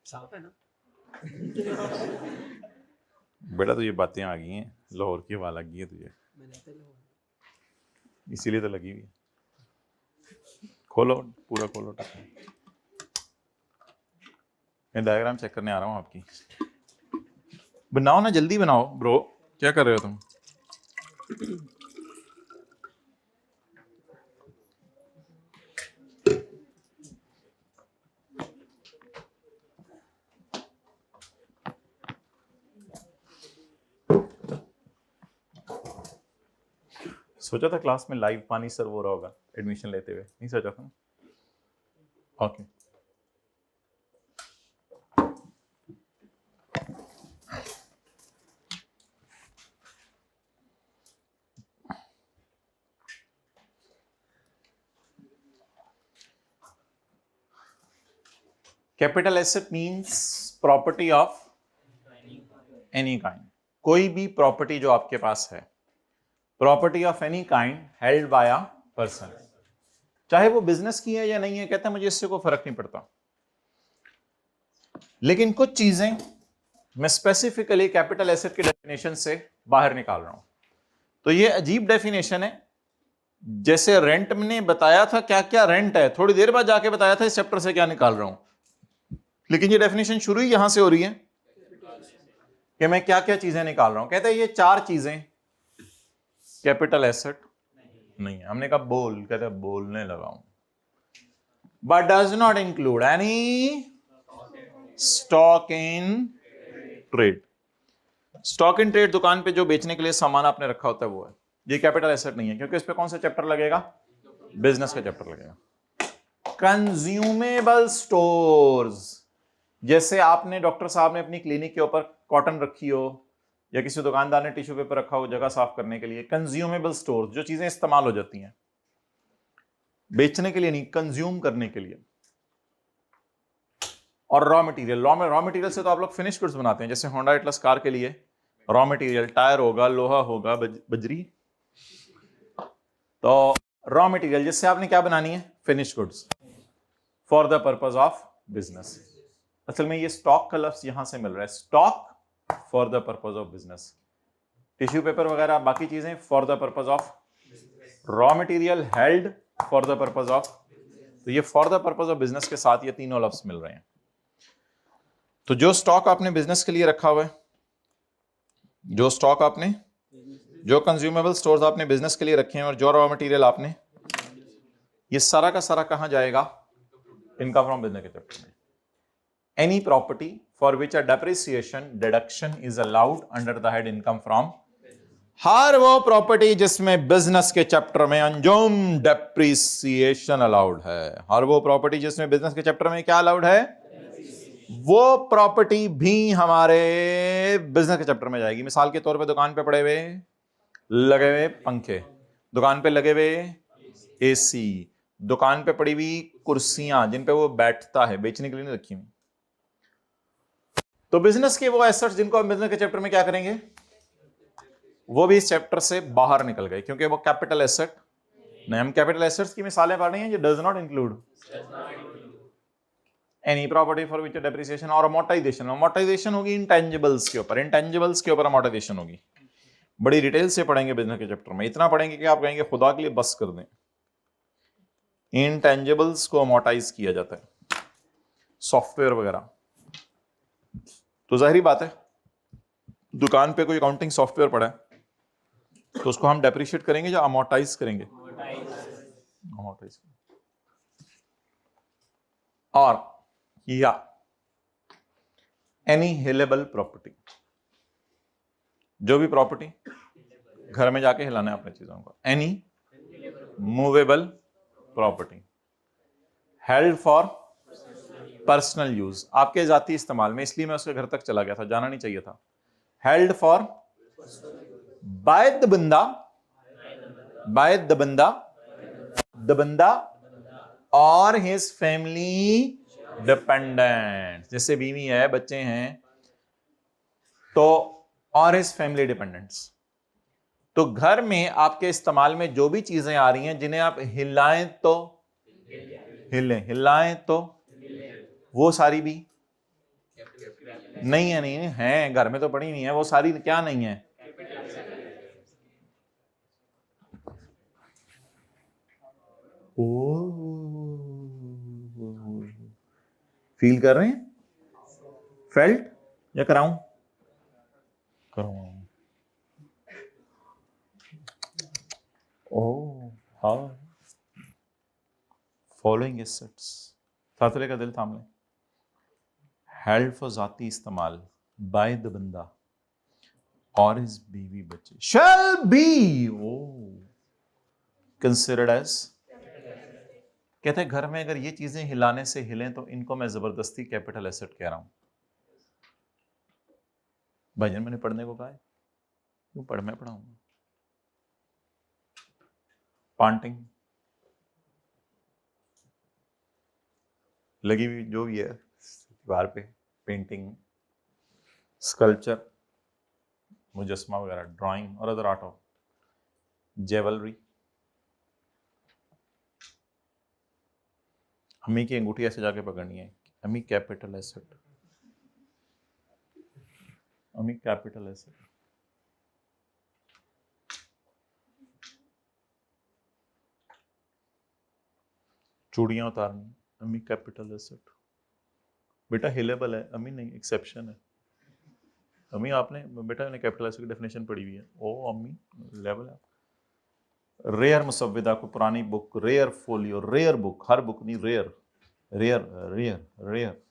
साफ है ना? बेटा तो ये बातें आ गई हैं, लाहौर की हवा लग गई है तुझे, इसीलिए तो लगी हुई है। खोलो, पूरा खोलो। मैं डायग्राम चेक करने आ रहा हूँ आपकी। बनाओ ना, जल्दी बनाओ ब्रो, क्या कर रहे हो तुम? सोचा था क्लास में लाइव पानी सर्व हो रहा होगा एडमिशन लेते हुए, नहीं सोचा था? Okay capital asset means property of any kind, कोई भी प्रॉपर्टी जो आपके पास है, property of any kind held by a person, चाहे वो बिजनेस की है या नहीं है, कहते हैं मुझे इससे कोई फर्क नहीं पड़ता। लेकिन कुछ चीजें मैं स्पेसिफिकली कैपिटल एसेट की डेफिनेशन से बाहर निकाल रहा हूं। तो ये अजीब डेफिनेशन है, जैसे रेंट ने बताया था क्या क्या रेंट है, थोड़ी देर बाद जाके बताया था इस चैप्टर से क्या निकाल रहा हूं। लेकिन ये डेफिनेशन शुरू ही यहां से हो रही है कि मैं क्या क्या चीजें निकाल रहा हूं। कहते हैं ये 4 चीजें कैपिटल एसेट नहीं है। हमने कहा बोल, कहते हैं बोलने लगा हूं। But does not include any stock in trade. Stock in trade दुकान पे जो बेचने के लिए सामान आपने रखा होता है वो है, ये कैपिटल एसेट नहीं है, क्योंकि इस पे कौन सा चैप्टर लगेगा? बिजनेस का चैप्टर लगेगा। कंज्यूमेबल स्टोर्स, जैसे आपने डॉक्टर साहब ने अपनी क्लिनिक के ऊपर कॉटन रखी हो या किसी दुकानदार ने टिश्यू पेपर रखा हो जगह साफ करने के लिए, कंज्यूमेबल स्टोर्स जो चीजें इस्तेमाल हो जाती हैं, बेचने के लिए नहीं, कंज्यूम करने के लिए। और रॉ मटेरियल, रॉ मटेरियल से तो आप लोग फिनिश गुड्स बनाते हैं, जैसे होंडा एटलस कार के लिए रॉ मटेरियल टायर होगा, लोहा होगा, बजरी, तो रॉ मटेरियल जिससे आपने क्या बनानी है? Finish goods for the purpose of business. असल में ये स्टॉक का लफ्ज यहां से मिल रहा है, stock for the purpose of business. Tissue paper वगैरह बाकी चीजें for the purpose of, raw material held for the purpose of, तो ये for the purpose of business के साथ ये तीनों लफ्ज मिल रहे हैं। तो जो स्टॉक आपने बिजनेस के लिए रखा हुआ है, जो स्टॉक आपने, जो कंज्यूमेबल स्टोर्स आपने बिजनेस के लिए रखे हैं और जो रॉ मटेरियल आपने, ये सारा का सारा कहां जाएगा? इनकम फ्रॉम बिजनेस के चैप्टर में। Any property for which a depreciation deduction is allowed under the head income from, हर वो प्रॉपर्टी जिसमें बिजनेस के चैप्टर में अंजुम डेप्रिसिएशन अलाउड है, हर वो प्रॉपर्टी जिसमें बिजनेस के चैप्टर में क्या अलाउड है, वो प्रॉपर्टी भी हमारे बिजनेस के चैप्टर में जाएगी। मिसाल के तौर पे दुकान पे पड़े हुए लगे हुए पंखे, दुकान पे लगे हुए एसी, दुकान पे पड़ी हुई कुर्सियां जिन पे वो बैठता है, बेचने के लिए नहीं रखी हुई। तो बिजनेस के वो एसेट्स जिनको हम बिजनेस के चैप्टर में क्या करेंगे, वो भी इस चैप्टर से बाहर निकल गए, क्योंकि वो कैपिटल एसेट नहीं। हम कैपिटल एसेट्स की मिसालें पढ़ रहे हैं, ये does not include any property for which depreciation और अमोर्टाइजेशन। अमोर्टाइजेशन होगी इंटेंजिबल्स के ऊपर, इंटेंजिबल्स के ऊपर अमोर्टाइजेशन होगी। बड़ी डिटेल से पढ़ेंगे बिजनेस के चैप्टर में, इतना पढ़ेंगे कि आप कहेंगे खुदा के लिए बस कर दें। इंटेंजिबल्स को अमोर्टाइज किया जाता है, सॉफ्टवेयर वगैरह। तो जाहिर बात है दुकान पे कोई अकाउंटिंग सॉफ्टवेयर पड़ा है तो उसको हम डेप्रिशिएट करेंगे या अमोर्टाइज करेंगे? अमोर्टाइज। और या एनी हिलेबल प्रॉपर्टी, जो भी प्रॉपर्टी घर में जाके हिलाना है अपने चीजों को, any movable property held for personal use, आपके जाती इस्तेमाल में, इसलिए मैं उसके घर तक चला गया था, जाना नहीं चाहिए था। हेल्ड फॉर बाय द बंदा, बाय द बंदा, द बंदा और हिज फैमिली डिपेंडेंट, जैसे बीवी है, बच्चे हैं, तो और हिज फैमिली डिपेंडेंट्स। तो घर में आपके इस्तेमाल में जो भी चीजें आ रही हैं जिन्हें आप हिलाएं तो हिले, हिलाएं तो वो सारी भी नहीं है, नहीं है, घर में तो पड़ी नहीं है, वो सारी क्या नहीं है? ओ फील कर रहे हैं? फेल्ट या कराऊं? कराऊं। ओ हाँ, फॉलोइंग एसेट्स, साथले का दिल थाम लें। हेल्ड फॉर जाती इस्तेमाल बाय द बंदा और हिज बीवी बच्चे शैल बी कंसिडर्ड एज, कहते हैं घर में अगर ये चीजें हिलाने से हिलें तो इनको मैं जबरदस्ती कैपिटल एसेट कह रहा हूं। भाईजान मैंने पढ़ने को कहा है, क्यों पढ़, मैं पढ़ाऊंगा। पांटिंग लगी हुई जो भी है, दीवार पे पेंटिंग, स्कल्पचर, मुजस्मा वगैरह, ड्राइंग और अदर आर्ट ऑफ, जेवलरी। अम्मी की अंगूठी ऐसे जाके पकड़नी है, अम्मी कैपिटल एसेट, अम्मी कैपिटल एसेट। चूड़ियां उतारनी, अम्मी कैपिटल एसेट। बेटा हिलेबल है, अम्मी नहीं, एक्सेप्शन है। अम्मी आपने बेटा ने कैपिटल एसेट की डेफिनेशन पढ़ी हुई है। ओ अम्मी लेवल है। रेयर मुसव्विदा को पुरानी book, rare folio, rare book, हर बुक नहीं, rare, rare rare rare.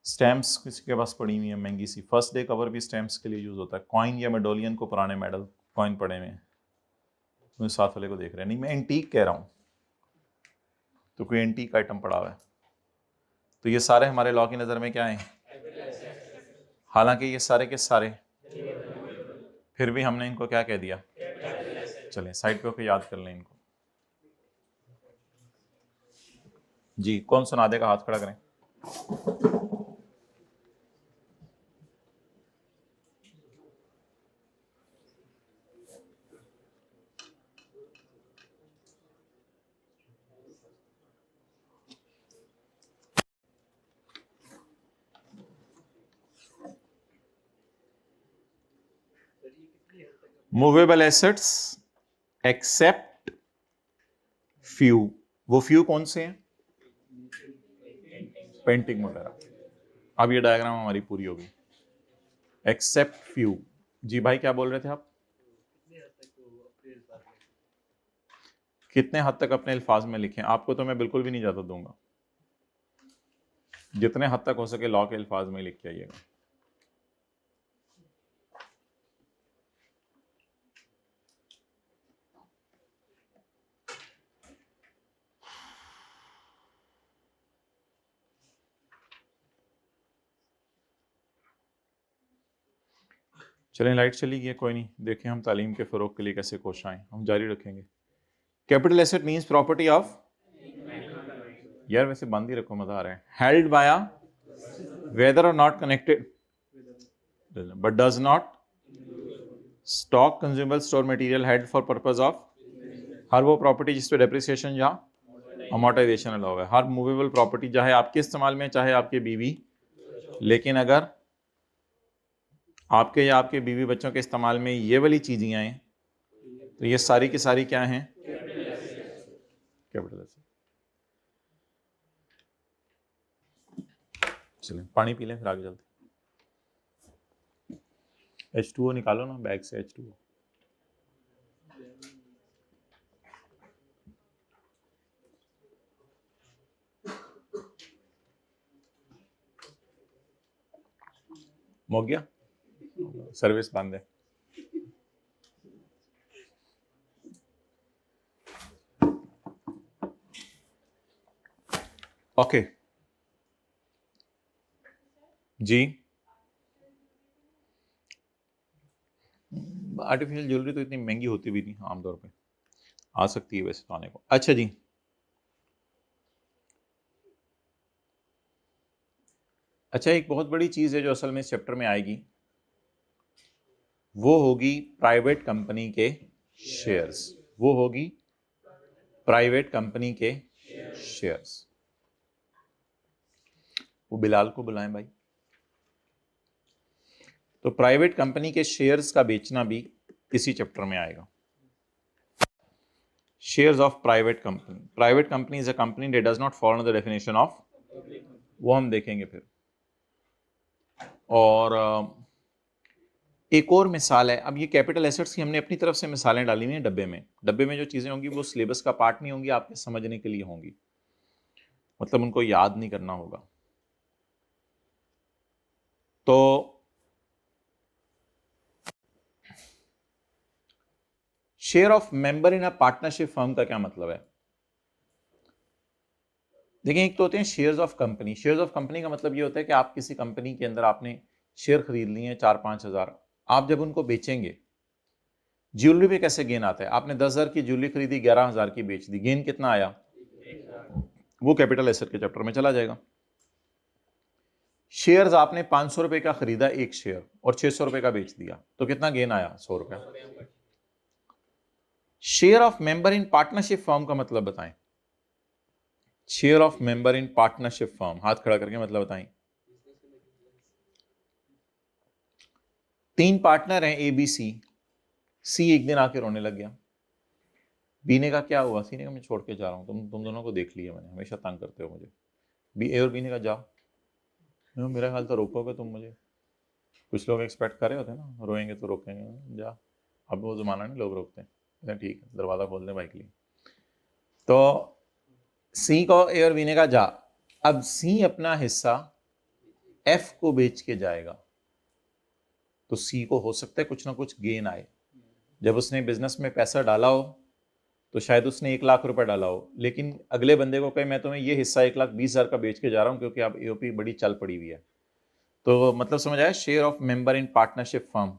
Stamps किसी के पास पड़ी हुई है महंगी सी, फर्स्ट डे कवर भी स्टैम्प्स के लिए यूज होता है। कॉइन या मेडोलियन को पुराने मेडल कॉइन पड़े हुए हैं। मुझे साथ वाले को देख रहे हैं, नहीं मैं एंटीक कह रहा हूं, तो कोई एंटीक आइटम पड़ा हुआ है। तो ये सारे हमारे लॉ की नजर में क्या है? हालांकि ये सारे के सारे, फिर भी हमने इनको क्या कह दिया? चलें साइड पे होकर याद कर लें इनको। जी कौन सुना देगा? हाथ खड़ा करें। मूवेबल एसेट्स एक्सेप्ट फ्यू, वो फ्यू कौन से हैं? पेंटिंग वगैरह। अब ये डायग्राम हमारी पूरी होगी। Except few. जी भाई क्या बोल रहे थे आप? कितने हद तक अपने अल्फाज में लिखें? आपको तो मैं बिल्कुल भी नहीं इजाजत दूंगा, जितने हद तक हो सके लॉ के अल्फाज में लिख के आइएगा। चलें लाइट चली गई है, कोई नहीं, देखें हम तालीम के फ़रोग के लिए कैसे कोशिश आए, हम जारी रखेंगे। Capital asset means property of, यार वैसे बंद ही रखो, मजा आ रहा है। हेल्ड बाय वेदर और not connected but does not stock consumable store material held for purpose of, हर वो प्रॉपर्टी जिस पे डेप्रिसिएशन या अमोर्टाइजेशन अलाउ है, हर मूवेबल प्रॉपर्टी चाहे आपके इस्तेमाल में चाहे आपके बीवी, लेकिन अगर आपके या आपके बीवी बच्चों के इस्तेमाल में ये वाली चीजें आए तो ये सारी की सारी क्या हैं? Capital asset. चलें पानी पी लें फिर आगे चलते। H2O निकालो ना बैग से, H2O। हो गया, सर्विस बंद है। ओके जी, आर्टिफिशियल ज्वेलरी तो इतनी महंगी होती भी नहीं आमतौर पे, आ सकती है वैसे तो आने को। अच्छा जी, अच्छा एक बहुत बड़ी चीज है जो असल में इस चैप्टर में आएगी, वो होगी प्राइवेट कंपनी के शेयर्स। वो होगी प्राइवेट कंपनी के शेयर्स। वो बिलाल को बुलाएं भाई। तो प्राइवेट कंपनी के शेयर्स का बेचना भी इसी चैप्टर में आएगा। Shares of private company, private company is a company that does not follow the definition of, वो हम देखेंगे फिर। और एक और मिसाल है, अब ये कैपिटल एसेट्स की हमने अपनी तरफ से मिसालें डाली हुई हैं डब्बे में। डब्बे में जो चीजें होंगी वो सिलेबस का पार्ट नहीं होंगी, आपके समझने के लिए होंगी, मतलब उनको याद नहीं करना होगा। तो share of member in a partnership firm का क्या मतलब है? देखिए एक तो होते हैं shares of company. Shares of company का मतलब ये होता है कि आप किसी कंपनी के अंदर आपने शेयर खरीद लिए हैं 4-5 हज़ार, आप जब उनको बेचेंगे, ज्वेलरी पे कैसे गेन आता है? आपने 10,000 की ज्वेलरी खरीदी, 11,000 की बेच दी, गेन कितना आया? वो कैपिटल एसेट के चैप्टर में चला जाएगा। शेयर्स आपने 500 रुपए का खरीदा एक शेयर और 600 रुपए का बेच दिया, तो कितना गेन आया? 100 रुपया। Share of member in partnership firm का मतलब बताएं। Share of member in partnership firm, हाथ खड़ा करके मतलब बताएं। 3 पार्टनर हैं ए बी सी। सी एक दिन आके रोने लग गया। बी ने कहा क्या हुआ? सी ने कहा मैं छोड़ के जा रहा हूं, तुम दोनों को देख लिया मैंने, हमेशा तंग करते हो मुझे। ए और बी ने कहा जाओ। मेरा ख्याल तो रोकोगे तुम मुझे, कुछ लोग एक्सपेक्ट कर रहे होते हैं ना रोएंगे तो रोकेंगे, जा। अब वो जमाना नहीं लोग रोकते हैं, ठीक है दरवाजा खोल दे भाई के लिए। तो सी को ए और बी ने कहा जा। अब सी अपना हिस्सा एफ को बेच के जाएगा, तो सी को हो सकता है कुछ ना कुछ गेन आए। जब उसने बिजनेस में पैसा डाला हो तो शायद उसने 1 लाख रुपए डाला हो, लेकिन अगले बंदे को कहे मैं तुम्हें ये हिस्सा 1,20,000 का बेच के जा रहा हूं क्योंकि अब एओपी बड़ी चल पड़ी हुई है। तो मतलब समझ आया, share of member in partnership firm.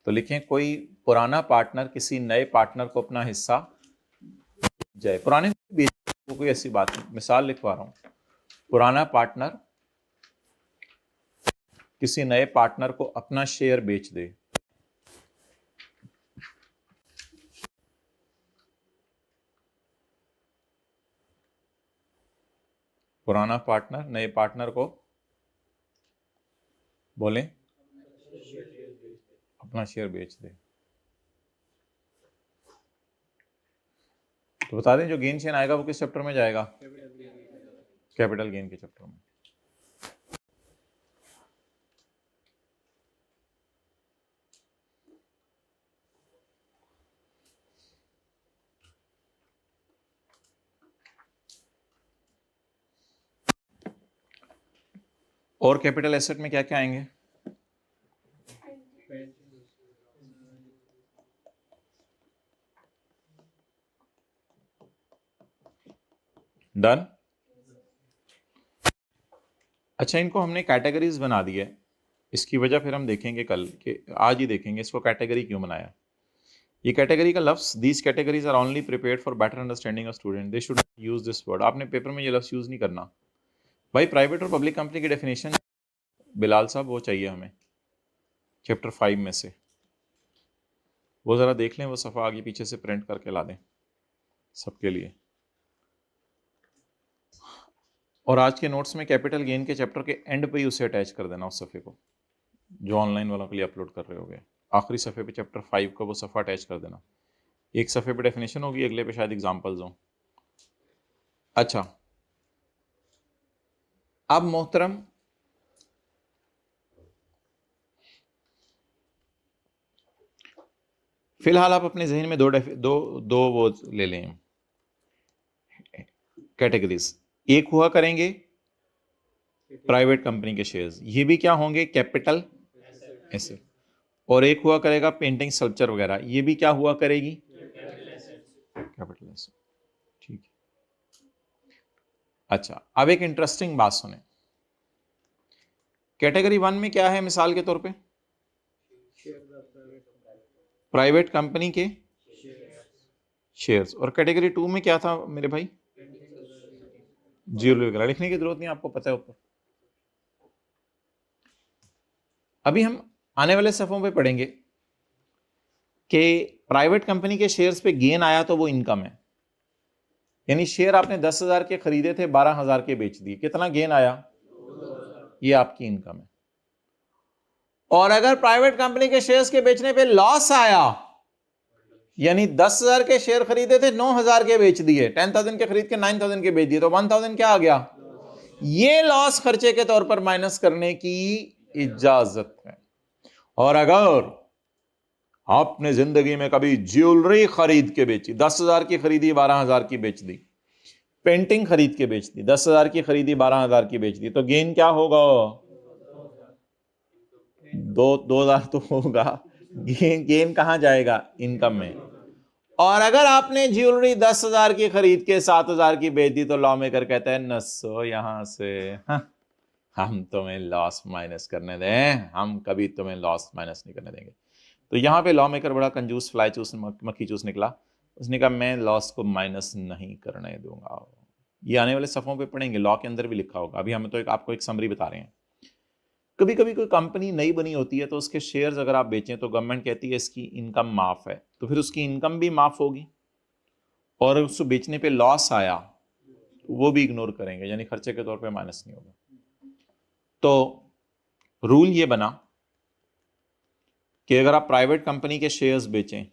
तो लिखें कोई पुराना पार्टनर किसी नए पार्टनर को अपना हिस्सा जाए, पुराने बेच, वो कोई ऐसी बात नहीं, मिसाल लिखवा रहा हूं। पुराना पार्टनर किसी नए पार्टनर को अपना शेयर बेच दे। पुराना पार्टनर नए पार्टनर को बोले अपना शेयर बेच दे। तो बता दें जो गेन चेन आएगा वो किस चैप्टर में जाएगा? कैपिटल गेन के चैप्टर में। और कैपिटल एसेट में क्या क्या आएंगे? डन। अच्छा, इनको हमने कैटेगरीज बना दी है, इसकी वजह फिर हम देखेंगे कल कि आज ही देखेंगे इसको कैटेगरी क्यों बनाया। ये कैटेगरी का लफ्ज, these categories are only prepared for better understanding of student, they should use this word. आपने पेपर में ये लफ्ज यूज नहीं करना भाई। प्राइवेट और पब्लिक कंपनी की डेफिनेशन बिलाल साहब वो चाहिए हमें चैप्टर 5 में से, वो जरा देख लें, वो सफ़ा आगे पीछे से प्रिंट करके ला दें सबके लिए। और आज के नोट्स में कैपिटल गेन के चैप्टर के एंड पे ही उसे अटैच कर देना, उस सफ़े को जो ऑनलाइन वालों के लिए अपलोड कर रहे होगे। आखिरी सफ़े पे चैप्टर 5 का वो सफ़ा अटैच कर देना। एक सफ़े पे डेफिनेशन होगी, अगले पे शायद एग्जांपल्स हों। अच्छा, अब मोहतरम फिलहाल आप अपने जहन में दो वो ले लें कैटेगरीज। एक हुआ करेंगे प्राइवेट कंपनी के शेयर्स, ये भी क्या होंगे? Capital asset. और एक हुआ करेगा पेंटिंग स्कल्पचर वगैरह, ये भी क्या हुआ करेगी? Capital asset. ठीक है। अच्छा, अब एक इंटरेस्टिंग बात सुने। कैटेगरी 1 में क्या है मिसाल के तौर पे? प्राइवेट कंपनी के शेयर्स। और कैटेगरी 2 में क्या था मेरे भाई? ज्वेलरी वगैरह। लिखने की जरूरत नहीं, आपको पता है ऊपर। अभी हम आने वाले सफों पे पढ़ेंगे कि प्राइवेट कंपनी के शेयर्स पे गेन आया तो वो इनकम है, यानी शेयर आपने 10,000 के खरीदे थे, 12,000 के बेच दिए, कितना गेन आया? ये आपकी इनकम है। और अगर प्राइवेट कंपनी के शेयर्स के बेचने पे लॉस आया, यानी 10,000 के शेयर खरीदे थे, 9,000 के बेच दिए, 10,000 के खरीद के 9,000 के बेच दिए, तो 1,000 क्या आ गया? ये लॉस खर्चे के तौर पर माइनस करने की इजाजत है। और अगर आपने जिंदगी में कभी ज्वेलरी खरीद के बेची, 10,000 की खरीदी 12,000 की बेच दी, पेंटिंग खरीद के बेच दी, 10,000 की खरीदी 12,000 की बेच दी, तो गेन क्या होगा? 2,000 तो होगा। गेन कहां जाएगा? इनकम में। और अगर आपने ज्वेलरी 10,000 की खरीद के 7,000 की बेच दी, तो लॉ मेकर कहता है नसो यहां से, हम तुम्हें लॉस माइनस करने दें, हम कभी तुम्हें लॉस माइनस नहीं करने देंगे। तो यहां पे लॉ मेकर बड़ा कंजूस, फ्लाई चूस, मक्खी चूस निकला। उसने कहा मैं लॉस को माइनस नहीं करने दूंगा। ये आने वाले सफ़ों पे पढ़ेंगे, लॉ के अंदर भी लिखा होगा। अभी हम तो आपको एक समरी बता रहे हैं। कभी कभी कोई कंपनी नई बनी होती है तो उसके शेयर्स अगर आप बेचें तो गवर्नमेंट कहती है इसकी इनकम माफ है, तो फिर उसकी इनकम भी माफ होगी, और उसको बेचने पे लॉस आया तो वो भी इग्नोर करेंगे, यानी खर्चे के तौर पे माइनस नहीं होगा। तो रूल ये बना कि अगर आप प्राइवेट कंपनी के शेयर्स बेचें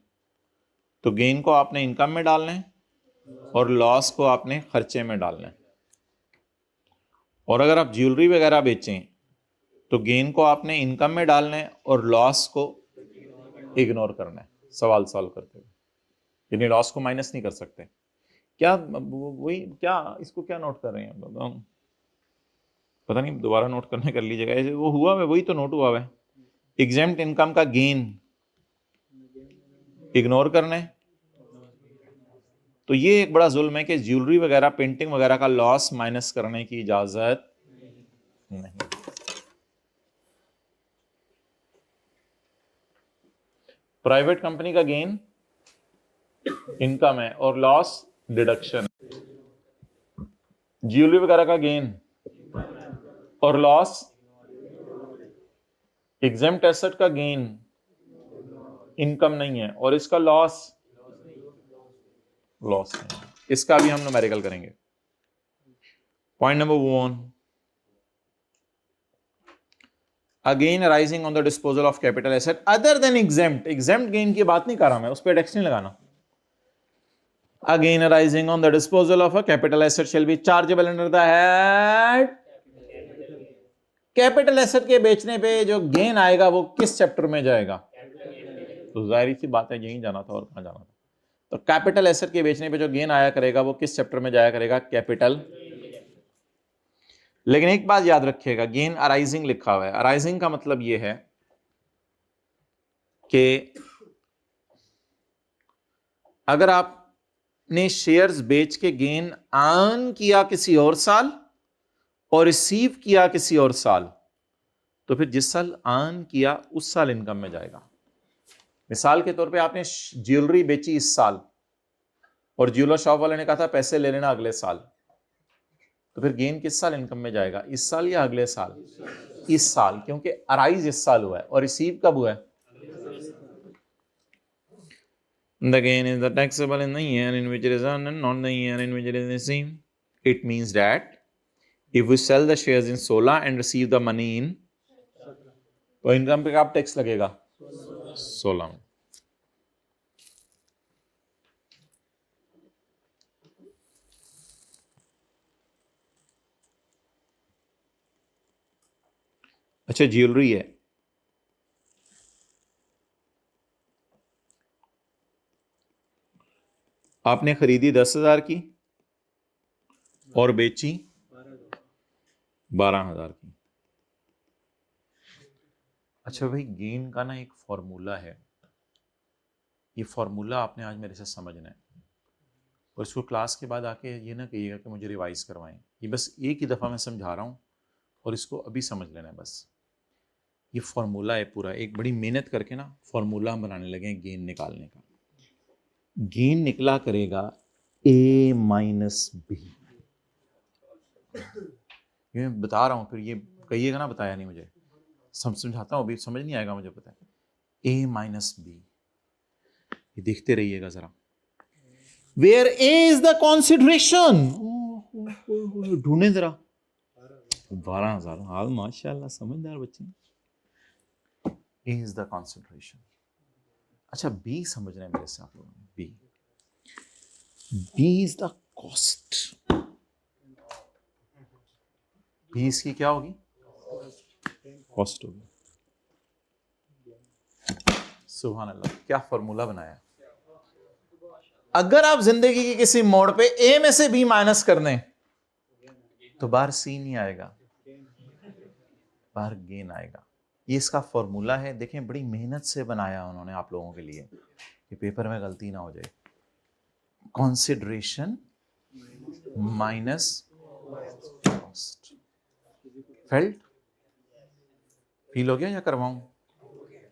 तो गेन को आपने इनकम में डालना है और लॉस को आपने खर्चे में डालना है। और अगर आप ज्वेलरी वगैरह बेचें तो गेन को आपने इनकम में डालना है और लॉस को इग्नोर करना है सवाल सॉल्व करते हुए, यानी लॉस को माइनस नहीं कर सकते। क्या वही क्या इसको क्या नोट कर रहे हैं, पता नहीं, दोबारा नोट करने कर लीजिएगा। ऐसे वो हुआ है, वही तो नोट हुआ है। एग्जेम्प्ट इनकम का गेन इग्नोर करना है। तो ये एक बड़ा जुल्म है कि ज्वेलरी वगैरह पेंटिंग वगैरह का लॉस माइनस करने की इजाजत नहीं। प्राइवेट कंपनी का गेन इनकम है और लॉस डिडक्शन। ज्वेलरी वगैरह का गेन और लॉस, एग्जेम्प्ट एसेट का गेन इनकम नहीं है और इसका लॉस नहीं है। इसका भी हम न्यूमेरिकल करेंगे। Point number 1, again arising on the disposal of capital asset other than exempt gain की बात नहीं कर रहा मैं, उस पर टैक्स नहीं लगाना। Again arising on the disposal of a capital asset shall be chargeable under the head. Capital asset के बेचने पे जो गेन आएगा वो किस चैप्टर में जाएगा? तो जाहिर सी बात है यहीं जाना था, और कहां जाना था। तो कैपिटल एसेट के बेचने पे जो गेन आया करेगा वो किस चैप्टर में जाया करेगा? कैपिटल। लेकिन एक बात याद रखिएगा, गेन अराइजिंग लिखा हुआ है। अराइजिंग का मतलब यह है कि अगर आपने शेयर्स बेच के गेन अर्न किया किसी और साल और रिसीव किया किसी और साल, तो फिर जिस साल अर्न किया उस साल इनकम में जाएगा। मिसाल के तौर पे आपने ज्वेलरी बेची इस साल और ज्वेलर शॉप वाले ने कहा था पैसे ले लेना अगले साल, तो फिर गेन किस साल इनकम में जाएगा? इस साल या अगले साल? इस साल, क्योंकि अराइज इस साल हुआ है और रिसीव कब हुआ है? The gain is the taxable in the year in which it is earned and not the year in which it is received. It means that if we sell the shares in 16 and receive the money in, तो income पे कब tax लगेगा? 16 में। अच्छा, jewellery है, आपने खरीदी 10,000 की और बेची 12,000 की। अच्छा भाई, गेन का ना एक फॉर्मूला है, ये फॉर्मूला आपने आज मेरे से समझना है, और इसको क्लास के बाद आके ये ना कहिएगा कि मुझे रिवाइज करवाएं। ये बस एक ही दफ़ा मैं समझा रहा हूँ और इसको अभी समझ लेना है बस। ये फॉर्मूला है पूरा, एक बड़ी मेहनत करके ना फॉर्मूला हम बनाने लगे हैं गेन निकालने का। गेन निकला करेगा A माइनस बी। ये मैं बता रहा हूँ, फिर ये कहिएगा ना बताया नहीं मुझे, समझाता हूँ, अभी समझ नहीं आएगा मुझे पता है। A माइनस बी, ये देखते रहिएगा जरा। Where A is the consideration, ढूंढे जरा। 12,000, हाल माशाल्लाह समझदार बच्चे। A is the consideration. अच्छा, B समझना है मेरे से आप लोगों ने। B is the cost. B इसकी क्या होगी? कॉस्ट होगी। सुभान अल्लाह, क्या फॉर्मूला बनाया। अगर आप जिंदगी के किसी मोड़ पे A में से B माइनस कर दें तो बाहर C नहीं आएगा, बाहर गेन आएगा। ये इसका फॉर्मूला है, देखें बड़ी मेहनत से बनाया उन्होंने आप लोगों के लिए कि पेपर में गलती ना हो जाए। Consideration minus cost. फील हो गया या करवाऊं?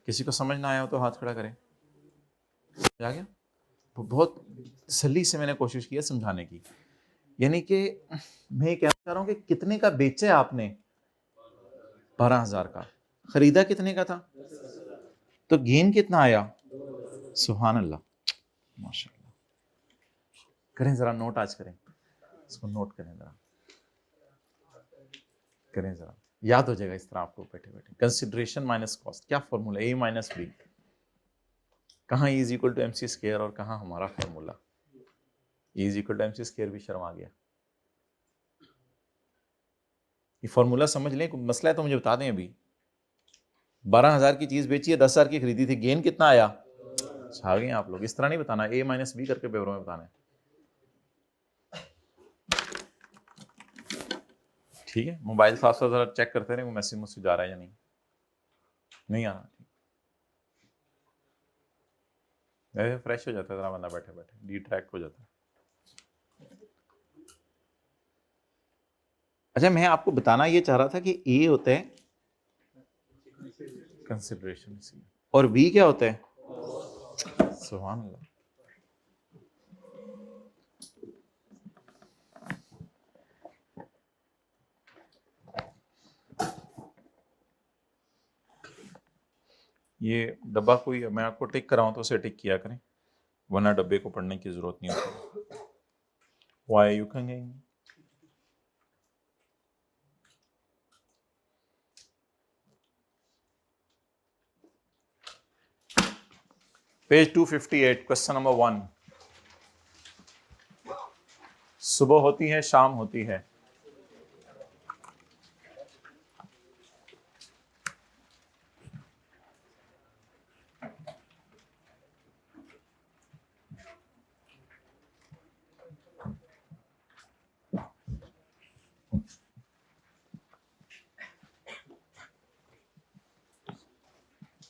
किसी को समझ ना आया हो तो हाथ खड़ा करें। आ गया? बहुत तसल्ली से मैंने कोशिश की है समझाने की। यानी कि मैं ये कहना चाह रहा हूं कि कितने का बेचा आपने? 12,000 का। खरीदा कितने का था? तो गेन कितना आया? सुभान अल्लाह, माशाअल्लाह। करें जरा नोट, आज करें इसको, नोट करें जरा, करें जरा, याद हो जाएगा इस तरह आपको बैठे बैठे। कंसिडरेशन माइनस कॉस्ट, क्या फॉर्मूला? A minus B. कहाँ E is equal to MC square और कहाँ हमारा formula? E is equal to MC square भी शर्म आ गया। ये फॉर्मूला समझ लें, मसला है तो मुझे बता दें। अभी 12,000 की चीज बेची है, 10,000 की खरीदी थी, गेन कितना आया? छा गए आप लोग। इस तरह नहीं बताना, A माइनस बी करके पेपरों में बताना है, ठीक है? मोबाइल साथ साथ जरा चेक करते रहे मैसेज मुझसे जा रहा है या नहीं, नहीं आ रहा। फ्रेश हो जाता है जरा बंदा बैठे बैठे, डिट्रैक्ट हो जाता है। अच्छा, मैं आपको बताना ये चाह रहा था कि ए होता है कंसिडरेशन और बी क्या होता है? सुभान अल्लाह। ये डब्बा कोई मैं आपको टिक कराऊं तो उसे टिक किया करें, वरना डब्बे को पढ़ने की जरूरत नहीं होती। वाई यू कहेंगे पेज 258, क्वेश्चन नंबर 1। सुबह होती है, शाम होती है,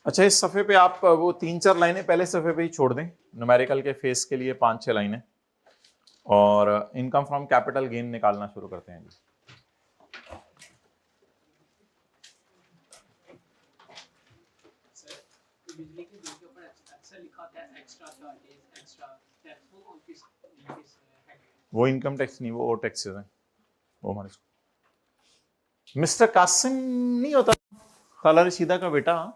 अच्छा इस सफ़े पे आप वो 3-4 लाइनें पहले सफ़े पे ही छोड़ दें, न्यूमेरिकल के फेस के लिए 5-6 लाइनें, और इनकम फ्रॉम कैपिटल गेन निकालना शुरू करते हैं जी। बिजली के बिल के ऊपर अक्सर लिखा होता है एक्स्ट्रा चार्जेस, एक्स्ट्रा टैक्स, वो किस वो इनकम टैक्स नहीं, वो टैक्सेस हैं, वो हमारे। मिस्टर कासिम नहीं होता खाला रशीदा का बेटा,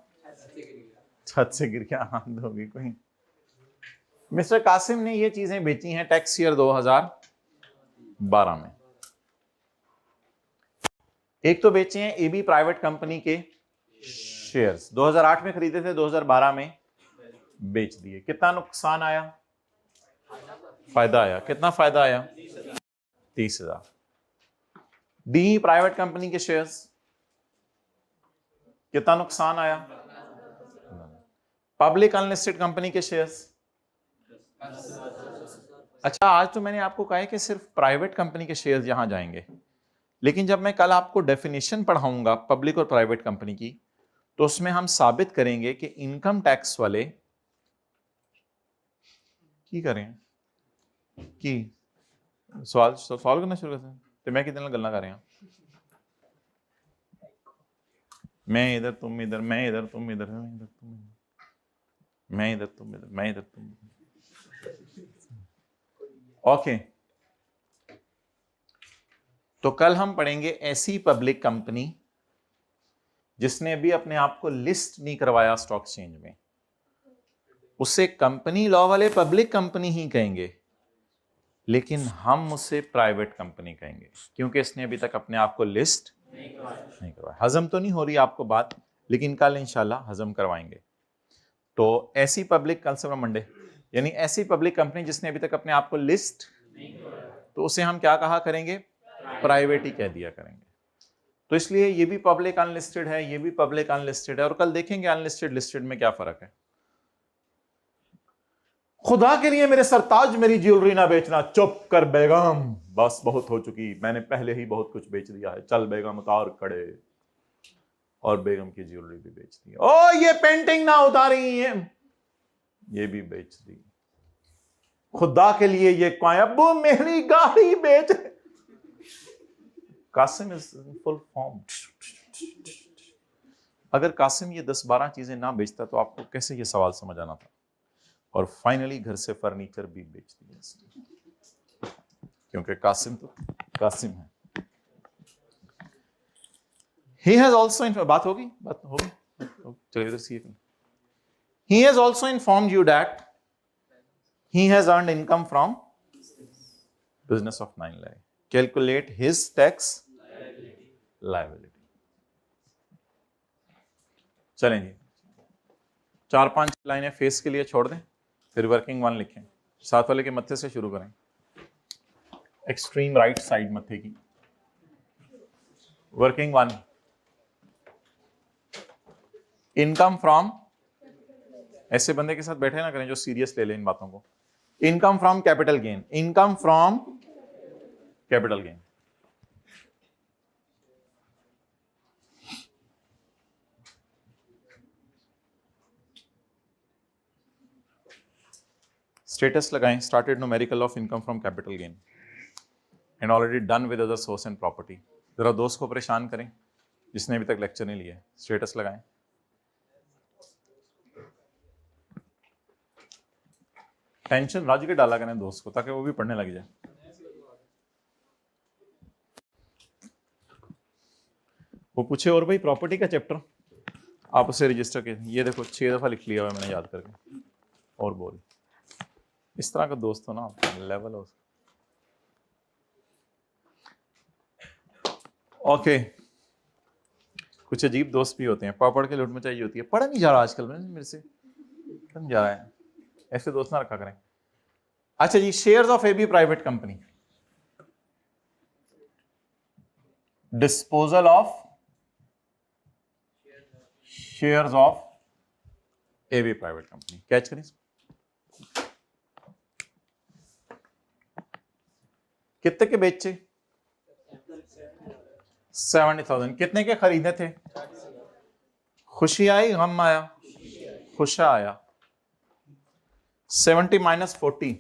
छत से गिर गया, हाथ होगी कोई। मिस्टर कासिम ने ये चीजें बेची हैं टैक्स ईयर 2012 में। एक तो बेचे हैं एबी प्राइवेट कंपनी के शेयर्स, 2008 में खरीदे थे, 2012 में बेच दिए। कितना नुकसान आया? फायदा आया। कितना फायदा आया? 30,000। डी प्राइवेट कंपनी के शेयर्स, कितना नुकसान आया? पब्लिक अनलिस्टेड कंपनी के शेयर्स। अच्छा, आज तो मैंने आपको कहा है कि सिर्फ प्राइवेट कंपनी के शेयर्स यहां जाएंगे, लेकिन जब मैं कल आपको डेफिनेशन पढ़ाऊंगा पब्लिक और प्राइवेट कंपनी की, तो उसमें हम साबित करेंगे कि इनकम टैक्स वाले की करें की सवाल सॉल्व करना शुरू करते हैं। तो मैं कितने गल्ला कर रहे हैं, मैं इधर तुम इधर, मैं इधर तुम इधर, मैं इधर तुम इधर, मैं इधर तुम इधर, मैं इधर तुम इधर। ओके, तो कल हम पढ़ेंगे ऐसी पब्लिक कंपनी जिसने अभी अपने आप को लिस्ट नहीं करवाया स्टॉक एक्सचेंज में, उसे कंपनी लॉ वाले पब्लिक कंपनी ही कहेंगे, लेकिन हम उसे प्राइवेट कंपनी कहेंगे क्योंकि इसने अभी तक अपने आप को लिस्ट नहीं करवाया। हजम तो नहीं हो रही आपको बात, लेकिन कल इंशाल्लाह हजम करवाएंगे। तो ऐसी पब्लिक, कल से मंडे, यानी ऐसी पब्लिक कंपनी जिसने अभी तक अपने आप को लिस्ट नहीं करवाया, तो उसे हम क्या कहा करेंगे? प्राइवेट ही कह दिया करेंगे। तो इसलिए ये भी पब्लिक अनलिस्टेड है, ये भी पब्लिक अनलिस्टेड है, और कल देखेंगे अनलिस्टेड लिस्टेड में क्या फर्क है। खुदा के लिए मेरे सरताज मेरी ज्वेलरी ना बेचना। चुप कर बेगम, बस बहुत हो चुकी, मैंने पहले ही बहुत कुछ बेच दिया है। चल बेगम उतार कड़े, और बेगम की ज्वेलरी भी बेच दी। ओ ये पेंटिंग ना उतारी है, ये भी बेच दी। खुदा के लिए ये कोई, अब्बू मेरी गाड़ी बेच। Qasim is full form. अगर कासिम ये 10-12 चीजें ना बेचता तो आपको कैसे ये सवाल समझ आना था। और फाइनली घर से फर्नीचर भी बेच दिया। क्योंकि कासिम तो कासिम है। He has also बात होगी चलिए इधर सी। He has also informed you that he has earned income from business of 9 lakh. Calculate his tax liability. चलें जी, 4-5 लाइनें फेस के लिए छोड़ दें, फिर वर्किंग वन लिखें। साथ वाले के मत्थे से शुरू करें, एक्सट्रीम राइट साइड मत्थे की। वर्किंग वन, इनकम फ्रॉम, ऐसे बंदे के साथ बैठे ना करें जो सीरियस ले लें इन बातों को। Income from capital gain, income from capital gain. Status लगाएं, started numerical of income from capital gain and already done with other source and property. जरा दोस्त को परेशान करें जिसने अभी तक लेक्चर नहीं लिया, स्टेटस लगाएं। टेंशन राजू के डाला करें दोस्त को ताकि वो भी पढ़ने लग जाए। वो पूछे और भाई प्रॉपर्टी का चैप्टर, आप उसे रजिस्टर के, ये देखो 6 दफा लिख लिया हुआ मैंने याद करके, और बोल। इस तरह का दोस्त हो ना, लेवल हो। ओके, कुछ अजीब दोस्त भी होते हैं, पापड़ के लूट में चाहिए होती है। पढ़ा नहीं जा रहा आजकल मेरे से, पढ़ जा रहा है, ऐसे दोस्त ना रखा करें। अच्छा जी, shares of AB private company, disposal of shares of AB private company, catch करें। कितने के बेचे? 70,000। कितने के खरीदे थे? खुशी आई गम आया? खुशा आया। 70 - 40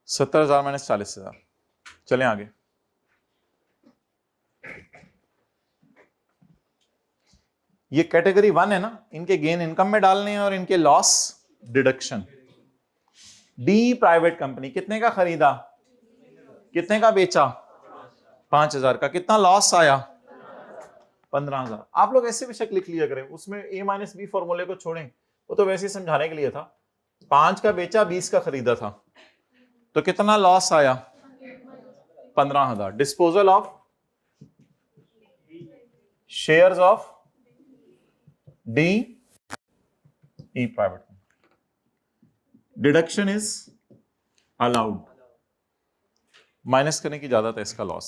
70,000 - 40,000। चलें आगे। ये कैटेगरी 1 है ना, इनके गेन इनकम में डालने हैं और इनके loss deduction. D private company, कितने का खरीदा, कितने का बेचा? 5,000 का। कितना लॉस आया? 15,000। आप लोग ऐसे भी शक लिख लिया करें, उसमें A - B फॉर्मूले को छोड़ें, वो तो वैसे ही समझाने के लिए था। 5 का बेचा, 20 का खरीदा था, तो कितना लॉस आया? 15,000। Disposal of shares of D E private, deduction is allowed, minus करने की इजाजत है इसका लॉस।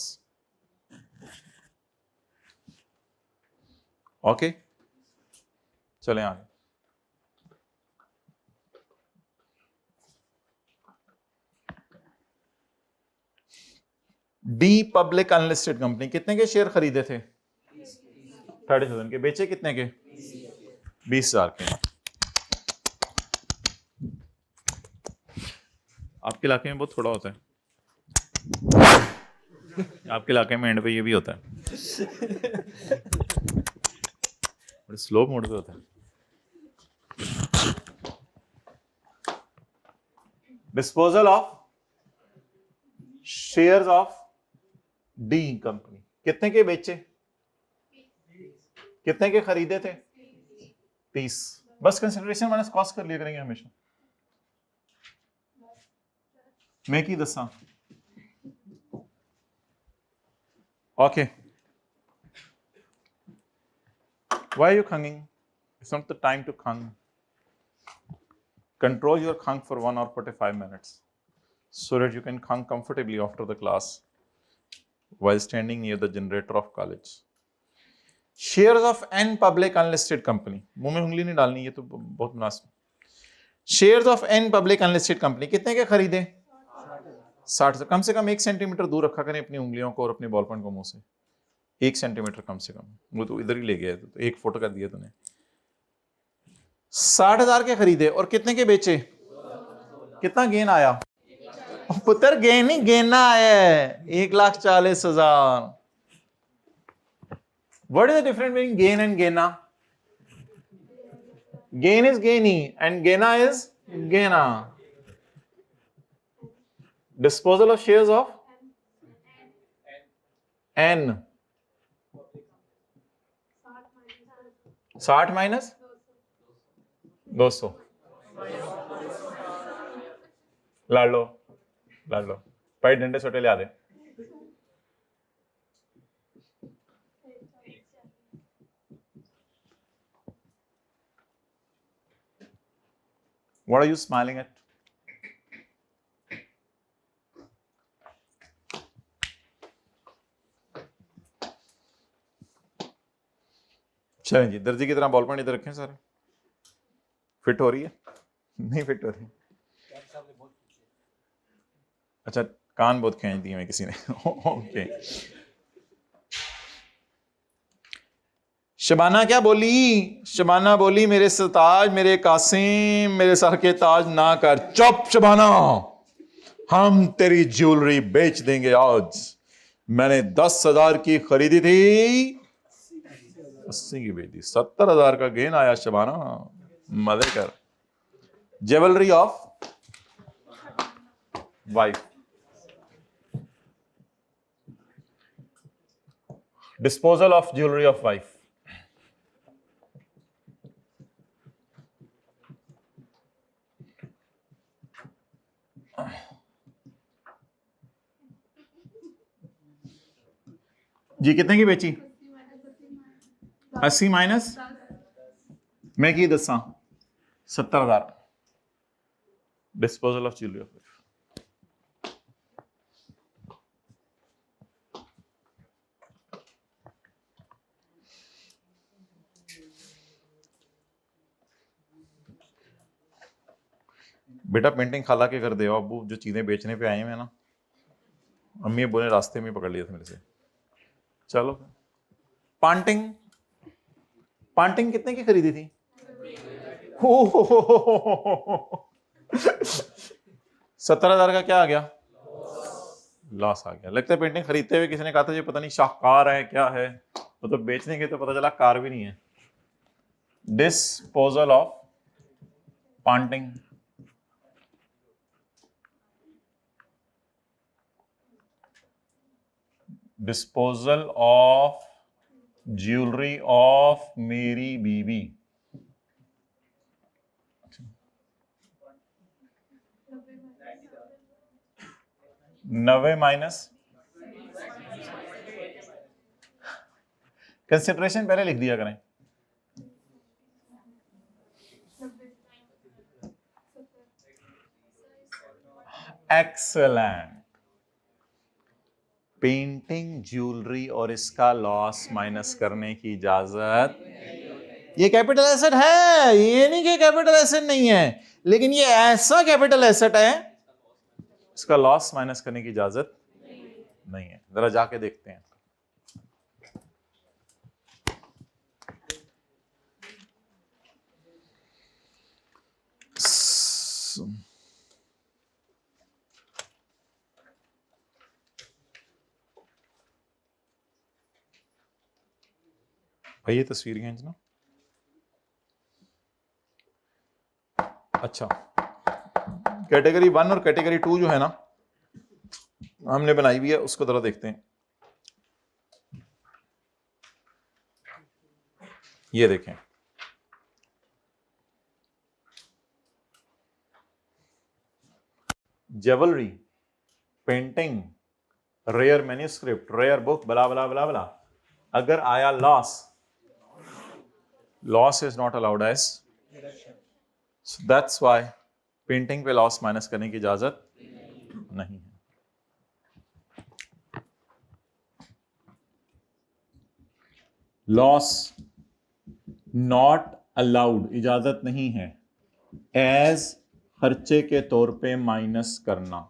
ओके, चलें आगे। डी पब्लिक अनलिस्टेड कंपनी, कितने के शेयर खरीदे थे? 30,000 के। बेचे कितने के? 20,000 के। आपके इलाके में बहुत थोड़ा होता है, आपके इलाके में एंड पे ये भी होता है, बड़े स्लो मोड पे होता है। Disposal of shares of D company, कितने के बेचे, कितने के खरीदे थे? 30। बस कंसिडरेशन माइनस कॉस्ट कर लिया करेंगे हमेशा। मैं की दसा। Okay, why are you khanging? It's not the time to khang. Control your khang for 1 hour 45 minutes so that you can khang comfortably after the class while standing near the generator of college. Shares of N public unlisted company, मुंह में उंगली नहीं डालनी, ये तो बहुत मुनासिब। Shares of N public unlisted company, कितने के खरीदे? 60 से। कम 1 सेंटीमीटर दूर रखा करें अपनी उंगलियों को और अपने बॉल पॉइंट को मुंह से, 1 सेंटीमीटर कम से कम। वो तो इधर ही ले गया, तो एक फोटो कर दिया तूने। 60,000 के खरीदे और कितने के बेचे? कितना गेन आया? पुत्र गेन नहीं, गेना आया है 1,40,000। What is the difference between gain and gaina? Gain is gainy and gaina is gaina. Disposal of shares of n. 60 minus 200. लाड़ लो पाई डंडे छोटे ले आ दे. What are you smiling at? चलें जी, दर्जी की तरह बॉल पॉइंट इधर रखें सारे. फिट हो रही है? नहीं फिट हो रही. अच्छा, कान बहुत खींच दिए मैं किसी ने. ओके. शबाना क्या बोली? शबाना बोली मेरे सरताज, मेरे कासिम, मेरे सर के ताज ना कर. चुप शबाना, हम तेरी ज्वेलरी बेच देंगे आज. मैंने 10,000 की खरीदी थी, 80 की बेच दी. 70,000 का गेन आया शबाना. मजे कर. Jewellery of wife. Disposal of jewellery of wife. जी कितने की बेची? 80 माइनस मैं की दसा 70,000. Disposal of jewellery of wife. बेटा पेंटिंग खाला के कर दे अबू. जो चीजें बेचने पे आए हैं ना, अम्मी बोले रास्ते में पकड़ लिया था मेरे से. चलो. पांटिंग कितने की खरीदी थी? 70,000 का क्या आ गया? लॉस आ गया. लगता है पेंटिंग खरीदते हुए किसी ने कहा था ये पता नहीं शाहकार है क्या है, तो बेचने के तो पता चला कार भी नहीं है. Disposal of painting. Disposal of jewellery of मेरी बीवी. 90 माइनस कंसिडरेशन पहले लिख दिया करें. एक्सेलेंट. पेंटिंग, ज्वेलरी और इसका लॉस माइनस करने की इजाजत. ये कैपिटल एसेट है, ये नहीं कि कैपिटल एसेट नहीं है, लेकिन ये ऐसा कैपिटल एसेट है इसका लॉस माइनस करने की इजाजत नहीं है. जरा जाके देखते हैं. भाई ये तस्वीर खींचना. अच्छा, कैटेगरी 1 और कैटेगरी 2 जो है ना हमने बनाई हुई है, उसको जरा देखते हैं. ये देखें, jewellery, painting, rare manuscript, rare book, blah blah blah blah. अगर आया loss is not allowed as. So that's why painting पे लॉस माइनस करने की इजाजत नहीं है. लॉस नॉट अलाउड, इजाजत नहीं है एज खर्चे के तौर पे माइनस करना.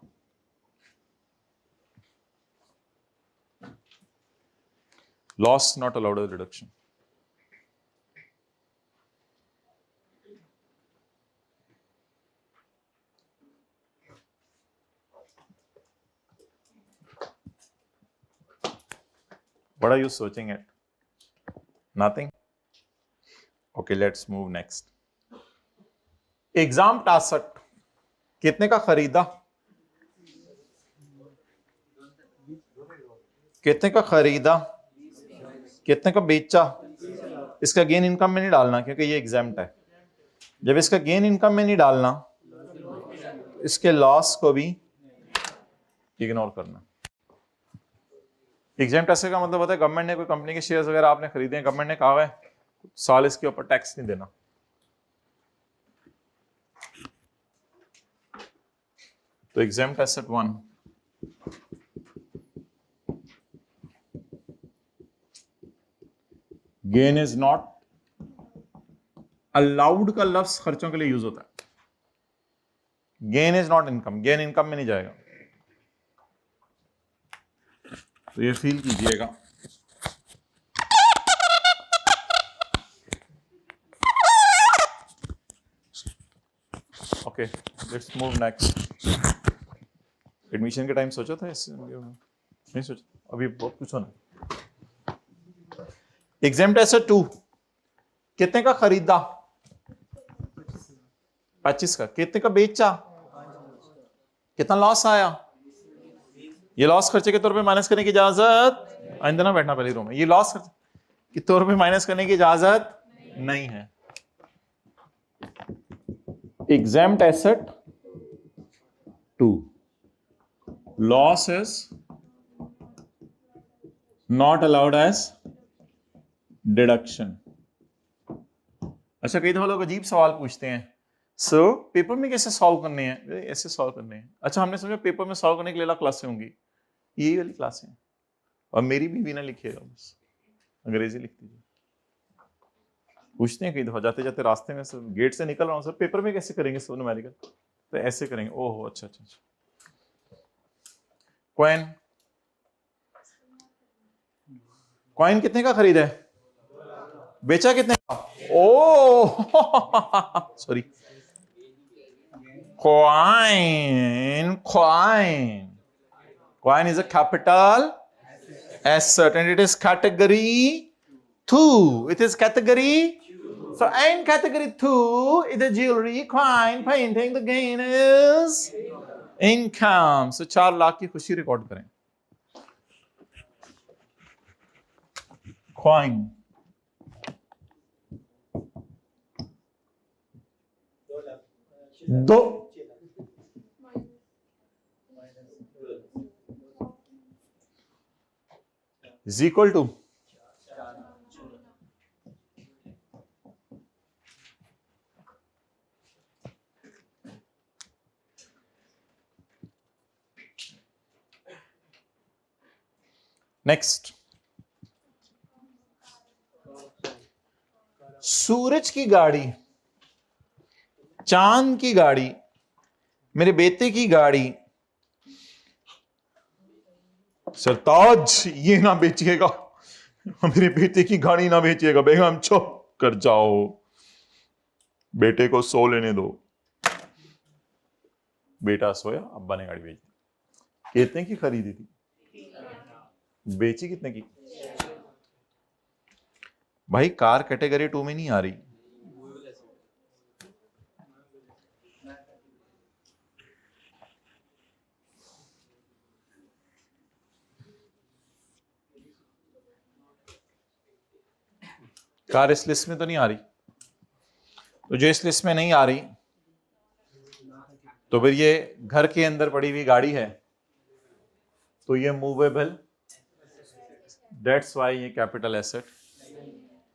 Loss not allowed as deduction. What are you searching at? Nothing. Okay, let's move next. Exam टासट कितने का खरीदा, कितने का खरीदा, कितने का बेचा। इसका गेन इनकम में नहीं डालना क्योंकि ये एग्जाम्प्ट है। जब इसका गेन इनकम में नहीं डालना, इसके लॉस को भी इग्नोर करना। एग्जाम्प्ट ऐसे का मतलब होता है गवर्नमेंट ने कोई कंपनी के शेयर्स वगैरह आपने खरीदे हैं, गवर्नमेंट ने कहा है साल इसके ऊपर टैक्स नहीं देना। तो exempt asset 1, gain is not allowed का लफ्ज खर्चों के लिए यूज होता है। Gain is not income, gain income में नहीं जाएगा। तो ये फील कीजिएगा। Okay, let's move next. Admission के टाइम सोचा था इससे? नहीं सोचा, अभी बहुत कुछ होना। एग्जाम्प्ट एसेट 2, कितने का खरीदा, 25 का। कितने का बेचा, कितना लॉस आया। ये लॉस खर्चे के तौर पे माइनस करने की इजाजत, आइंदा ना बैठना पहले रूम में, ये लॉस खर्चे के तौर पे माइनस करने की इजाजत नहीं है। Exempt asset 2, loss is not allowed as deduction. अच्छा, कई दफा लोग अजीब सवाल पूछते हैं, सो पेपर में कैसे सॉल्व करने हैं, ऐसे सॉल्व करने हैं। अच्छा, हमने समझा पेपर में सॉल्व करने के लिए अलग क्लासें होंगी, यही वाली क्लासें हैं। और मेरी भी ना लिखिएगा, बस अंग्रेजी लिख दीजिए। पूछते हैं कई दफा जाते जाते रास्ते में, सर गेट से निकल रहा हूँ, सर पेपर में कैसे करेंगे सर न्यूमेरिकल, तो ऐसे करेंगे। ओहो, अच्छा अच्छा अच्छा। कॉइन, कॉइन कितने का खरीदा है, बेचा कितने का। ओ sorry, coin, coin is a capital asset and it is category 2. It is category, so in category 2 is the jewelry, coin, painting. The gain is income. So 4 lakh की खुशी रिकॉर्ड करें। coin, दो is equal to नेक्स्ट। सूरज की गाड़ी, चांद की गाड़ी, मेरे बेटे की गाड़ी। सरताज, ये ना बेचिएगा, मेरे बेटे की गाड़ी ना बेचिएगा। बेगम चुप कर जाओ, बेटे को सो लेने दो। बेटा सोया, अब्बा ने गाड़ी बेच दी। कितने की खरीदी थी, बेची कितने की। भाई कार कैटेगरी 2 में नहीं आ रही। कार इस लिस्ट में तो नहीं आ रही, तो जो इस लिस्ट में नहीं आ रही, तो फिर ये घर के अंदर पड़ी हुई गाड़ी है, तो ये मूवेबल, दैट्स वाई ये कैपिटल एसेट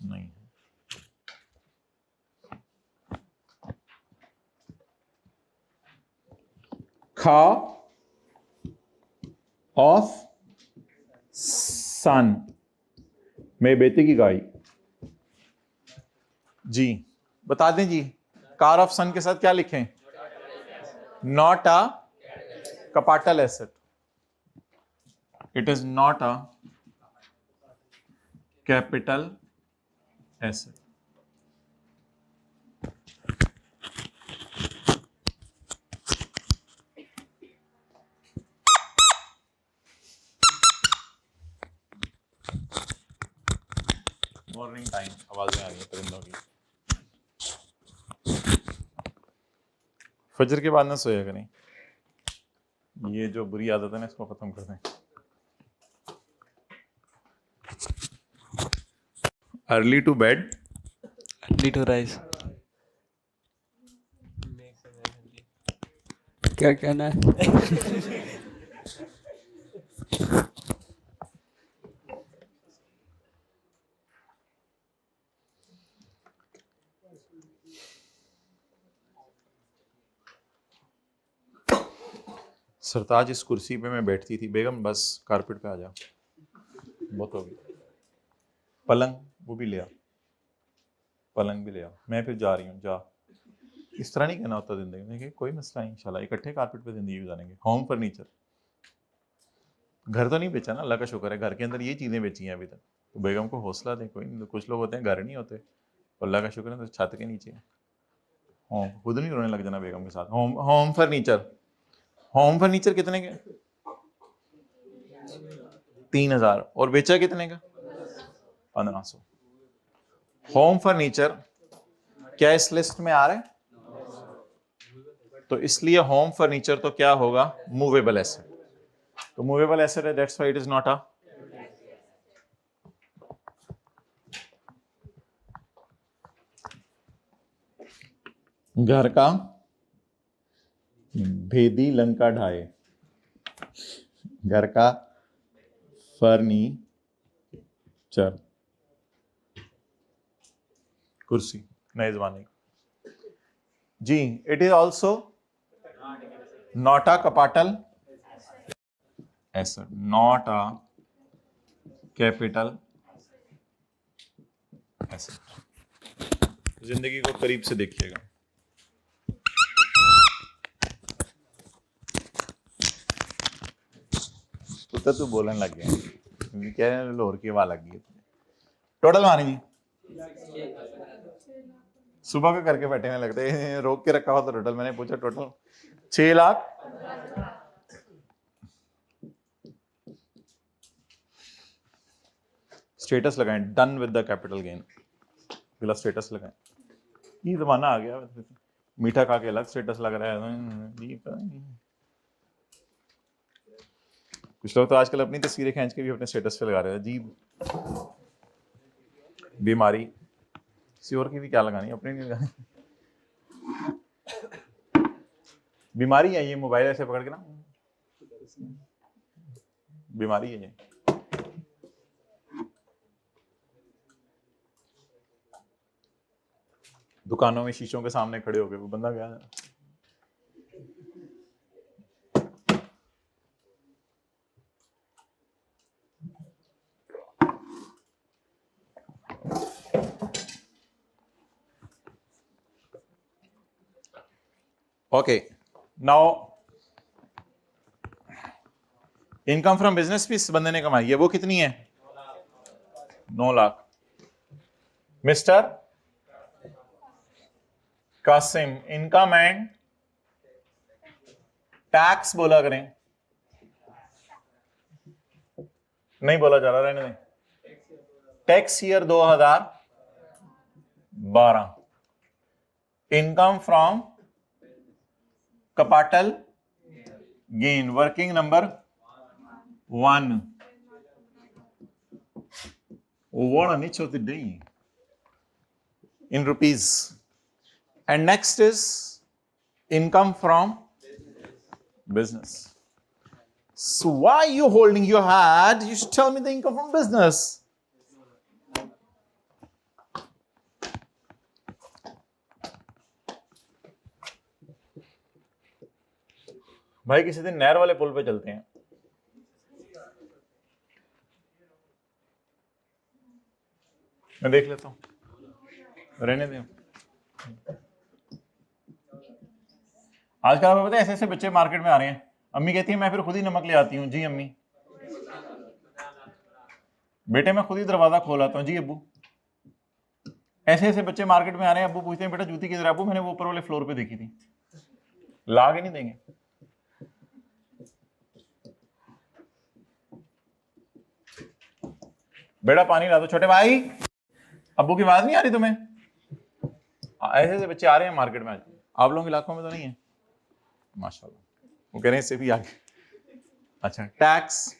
नहीं है। खा ऑफ सन, मेरे बेटे की गाड़ी। जी बता दें जी, कार ऑफ सन के साथ क्या लिखें, not a capital asset, it is not a capital asset. Morning time आवाजें आ रही हैं परिंदों की। फजर के बाद ना सोया करें, ये जो बुरी आदत है ना इसको खत्म कर दें। Early to bed, early to rise. क्या कहना है? सरताज इस कुर्सी पे मैं बैठती थी, बेगम बस कारपेट पे आ जा, बहुत हो गई। पलंग वो भी ले आ, पलंग भी ले आ, मैं फिर जा रही हूँ, जा। इस तरह नहीं कहना होता जिंदगी में कि कोई मसला नहीं, इंशाल्लाह इकट्ठे कारपेट पे जिंदगी गुजारेंगे। होम फर्नीचर, घर तो नहीं बेचा ना, अल्लाह का शुक्र है, घर के अंदर ये चीज़ें बेची हैं अभी तक। तो बेगम को हौसला दें, कोई नहीं, कुछ लोग होते हैं घर नहीं होते, तो अल्लाह का शुक्र है तो छत के नीचे होम, खुद नहीं रोने लग जाना बेगम के साथ। Home home furniture, home furniture कितने के? 3000, और बेचा कितने का? 1500। होम फर्नीचर क्या इस लिस्ट में आ रहा है? तो इसलिए होम फर्नीचर तो क्या होगा? Movable asset. तो मूवेबल एसेट है, that's why it is not अ। घर का भेदी लंका ढाए, घर का फर्नीचर, कुर्सी नए जमाने की जी। It is also not a capital asset, not a capital asset. जिंदगी को करीब से देखिएगा। तो तू बोलने लग गया, क्या लाहौर की आवाज लग गई। टोटल मानी जी सुबह का करके बैठे हैं, लगते हैं रोक के रखा हुआ। तो टोटल मैंने पूछा, टोटल 6 लाख। स्टेटस लगाएं, done with the capital gain, पहला स्टेटस लगाएं। ये जमाना आ गया, मीठा खा के अलग स्टेटस लग रहा है। कुछ लोग तो आजकल अपनी तस्वीरें खींच के भी अपने स्टेटस पे लगा रहे हैं। जी बीमारी किसी और की भी क्या लगानी, अपनी नहीं लगानी। बीमारी है ये, मोबाइल ऐसे पकड़ के ना, बीमारी है ये। दुकानों में शीशों के सामने खड़े हो गए, वो बंदा गया। Okay, now income from business भी इस बंदे ने कमाई है, वो कितनी है? 9 lakh. Mister Qasim, income and tax बोला करें, नहीं बोला जा रहा, रहने दें। Tax year 2012, income from capital gain, working number 1, what a niche of the day in rupees. And next is income from business. So why are you holding your head? You should tell me the income from business. भाई किसी दिन नहर वाले पुल पे चलते हैं। मैं देख लेता हूँ, रहने दें। आजकल आपको पता है ऐसे ऐसे बच्चे मार्केट में आ रहे हैं, अम्मी कहती है मैं फिर खुद ही नमक ले आती हूँ। जी अम्मी, बेटे मैं खुद ही दरवाजा खोल आता हूँ। जी अब्बू, ऐसे ऐसे बच्चे मार्केट में आ रहे हैं। अब्बू पूछते हैं बेटा जूती किधर है? अब्बू मैंने वो ऊपर वाले फ्लोर पे देखी थी। ला के नहीं देंगे। बेटा पानी ला दो। छोटे भाई अब्बू की आवाज नहीं आ रही तुम्हें? ऐसे ऐसे बच्चे आ रहे हैं मार्केट में आज, आप लोगों के इलाकों में तो नहीं है? माशाल्लाह, वो कह रहे हैं इससे भी आगे। अच्छा, टैक्स,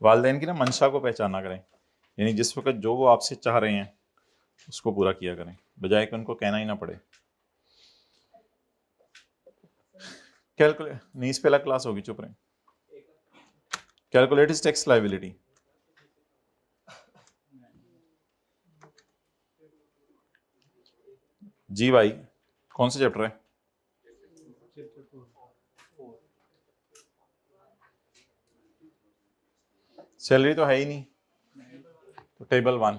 वालिदैन की ना मंशा को पहचाना करें, यानी जिस वक्त जो वो आपसे चाह रहे हैं उसको पूरा किया करें, बजाय कि उनको कहना ही ना पड़े। कैलकुलेट नहीं, इस पे अलग क्लास होगी, चुप रहे। कैलकुलेट टैक्स लायबिलिटी, जी भाई कौन सा चैप्टर है? सैलरी तो है ही नहीं, तो टेबल 1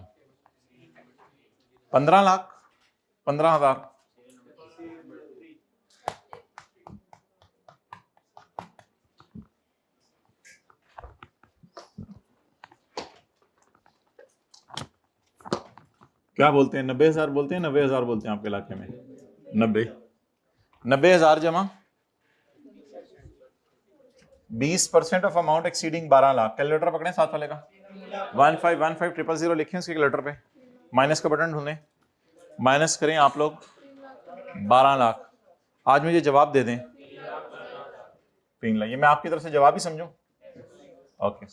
15 लाख, 15,000। क्या बोलते हैं, 90,000 बोलते हैं, 90,000 बोलते हैं आपके इलाके में? 90,000 जमा 20% of amount exceeding 12 lakh. Calculator पकड़े साथ वाले का, 15150000 लिखें उसके कैलकुलेटर पे, माइनस का बटन ढूंढें, माइनस करें आप लोग 12 लाख। आज मुझे जवाब दे दें 3 लाख, ये मैं आपकी तरफ से जवाब ही समझूं? ओके,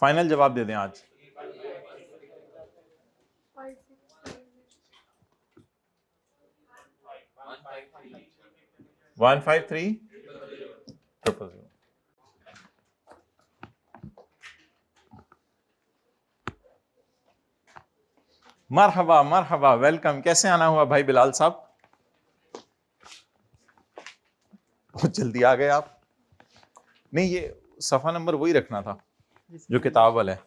फाइनल जवाब दे दें आज। 153,000। मरहबा मरहबा, वेलकम। कैसे आना हुआ भाई बिलाल साहब? बहुत जल्दी आ गए आप। नहीं, ये सफा नंबर वही रखना था जो किताब वाला है,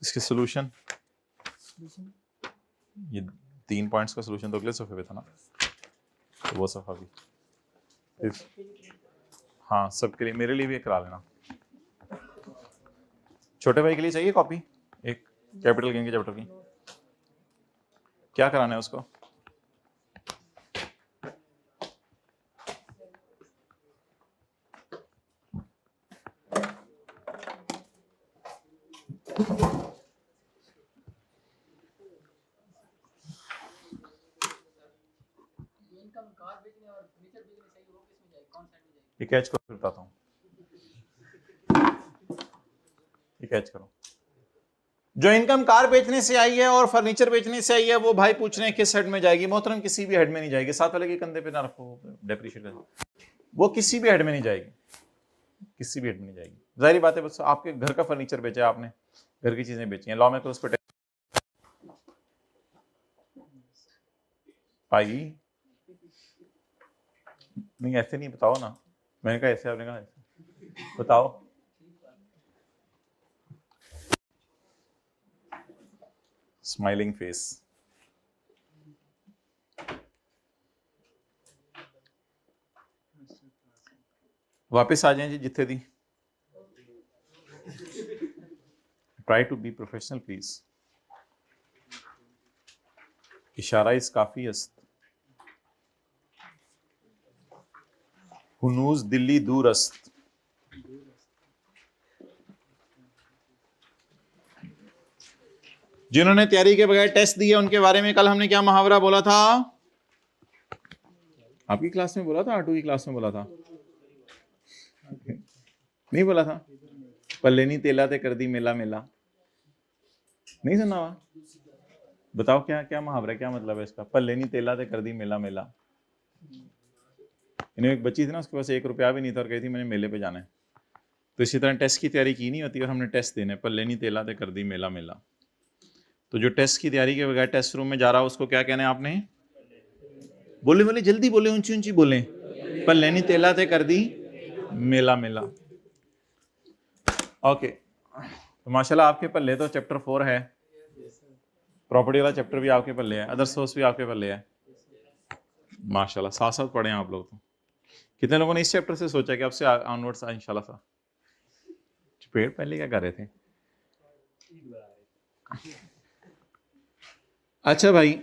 इसके सोल्यूशन, ये 3 पॉइंट्स का सोल्यूशन तो अगले सफे पे था ना, तो वो सफा भी हाँ सबके लिए, मेरे लिए भी एक करा लेना। छोटे भाई के लिए चाहिए कॉपी एक, कैपिटल गेन के चैप्टर की। क्या कराना है उसको? ये कैच करो, फिर बताता हूँ। ये कैच करो, जो इनकम कार बेचने से आई है और फर्नीचर बेचने से आई है, वो भाई पूछ रहे हैं किस हेड में जाएगी? मोहतरम किसी भी हेड में नहीं जाएगी, साथ वाले के कंधे पे ना रखो, डेप्रिशिएट कर, वो किसी भी हेड में नहीं जाएगी, किसी भी हेड में नहीं जाएगी। जाहिर बात है, बस आपके घर का फर्नीचर बेचा है आपने, घर की चीजें बेची हैं, लॉ में तो उस पर पाएगी नहीं। ऐसे नहीं, बताओ ना, मैंने कहा ऐसे, आपने कहा ऐसे, बताओ। Smiling face. वापस आ जाएं जी जिथे दी। Try to be professional please. इशारा इस काफी अस्त। हुनूज दिल्ली दूर अस्त। जिन्होंने तैयारी के बगैर टेस्ट दिए उनके बारे में कल हमने क्या मुहावरा बोला था? आपकी क्लास में बोला था, आटू की क्लास में बोला था? नहीं बोला था? पल्ले नहीं तेला ते कर दी मेला मेला, नहीं सुना हुआ? बताओ क्या क्या मुहावरा, क्या मतलब है इसका? पल्ले नहीं तेला ते कर दी मेला मेला। इन्हें एक बच्ची थी ना, उसके पास 1 रुपया भी नहीं था और कही थी मैंने मेले पे जाना है। तो इसी तरह टेस्ट की तैयारी की नहीं होती और हमने टेस्ट देने, पल्ले नहीं तेला ते कर दी मेला मेला। तो जो टेस्ट की तैयारी के बगैर टेस्ट रूम में जा रहा हो उसको क्या कहना है आपने? बोले बोले जल्दी बोले, ऊंची ऊंची बोले, पल्ले नहीं तेला ते कर दी मेला मेला। ओके, तो माशाल्लाह आपके पल्ले तो चैप्टर 4 है, प्रॉपर्टी वाला चैप्टर भी आपके पल्ले है, अदर सोर्स भी आपके पल्ले है। माशाल्लाह साथ साथ पढ़े हैं आप लोग। तो कितने लोगों ने इस चैप्टर से सोचा कि आपसे ऑनवर्ड्स इंशाल्लाह सा पेड़ पहले क्या कर रहे थे? अच्छा भाई,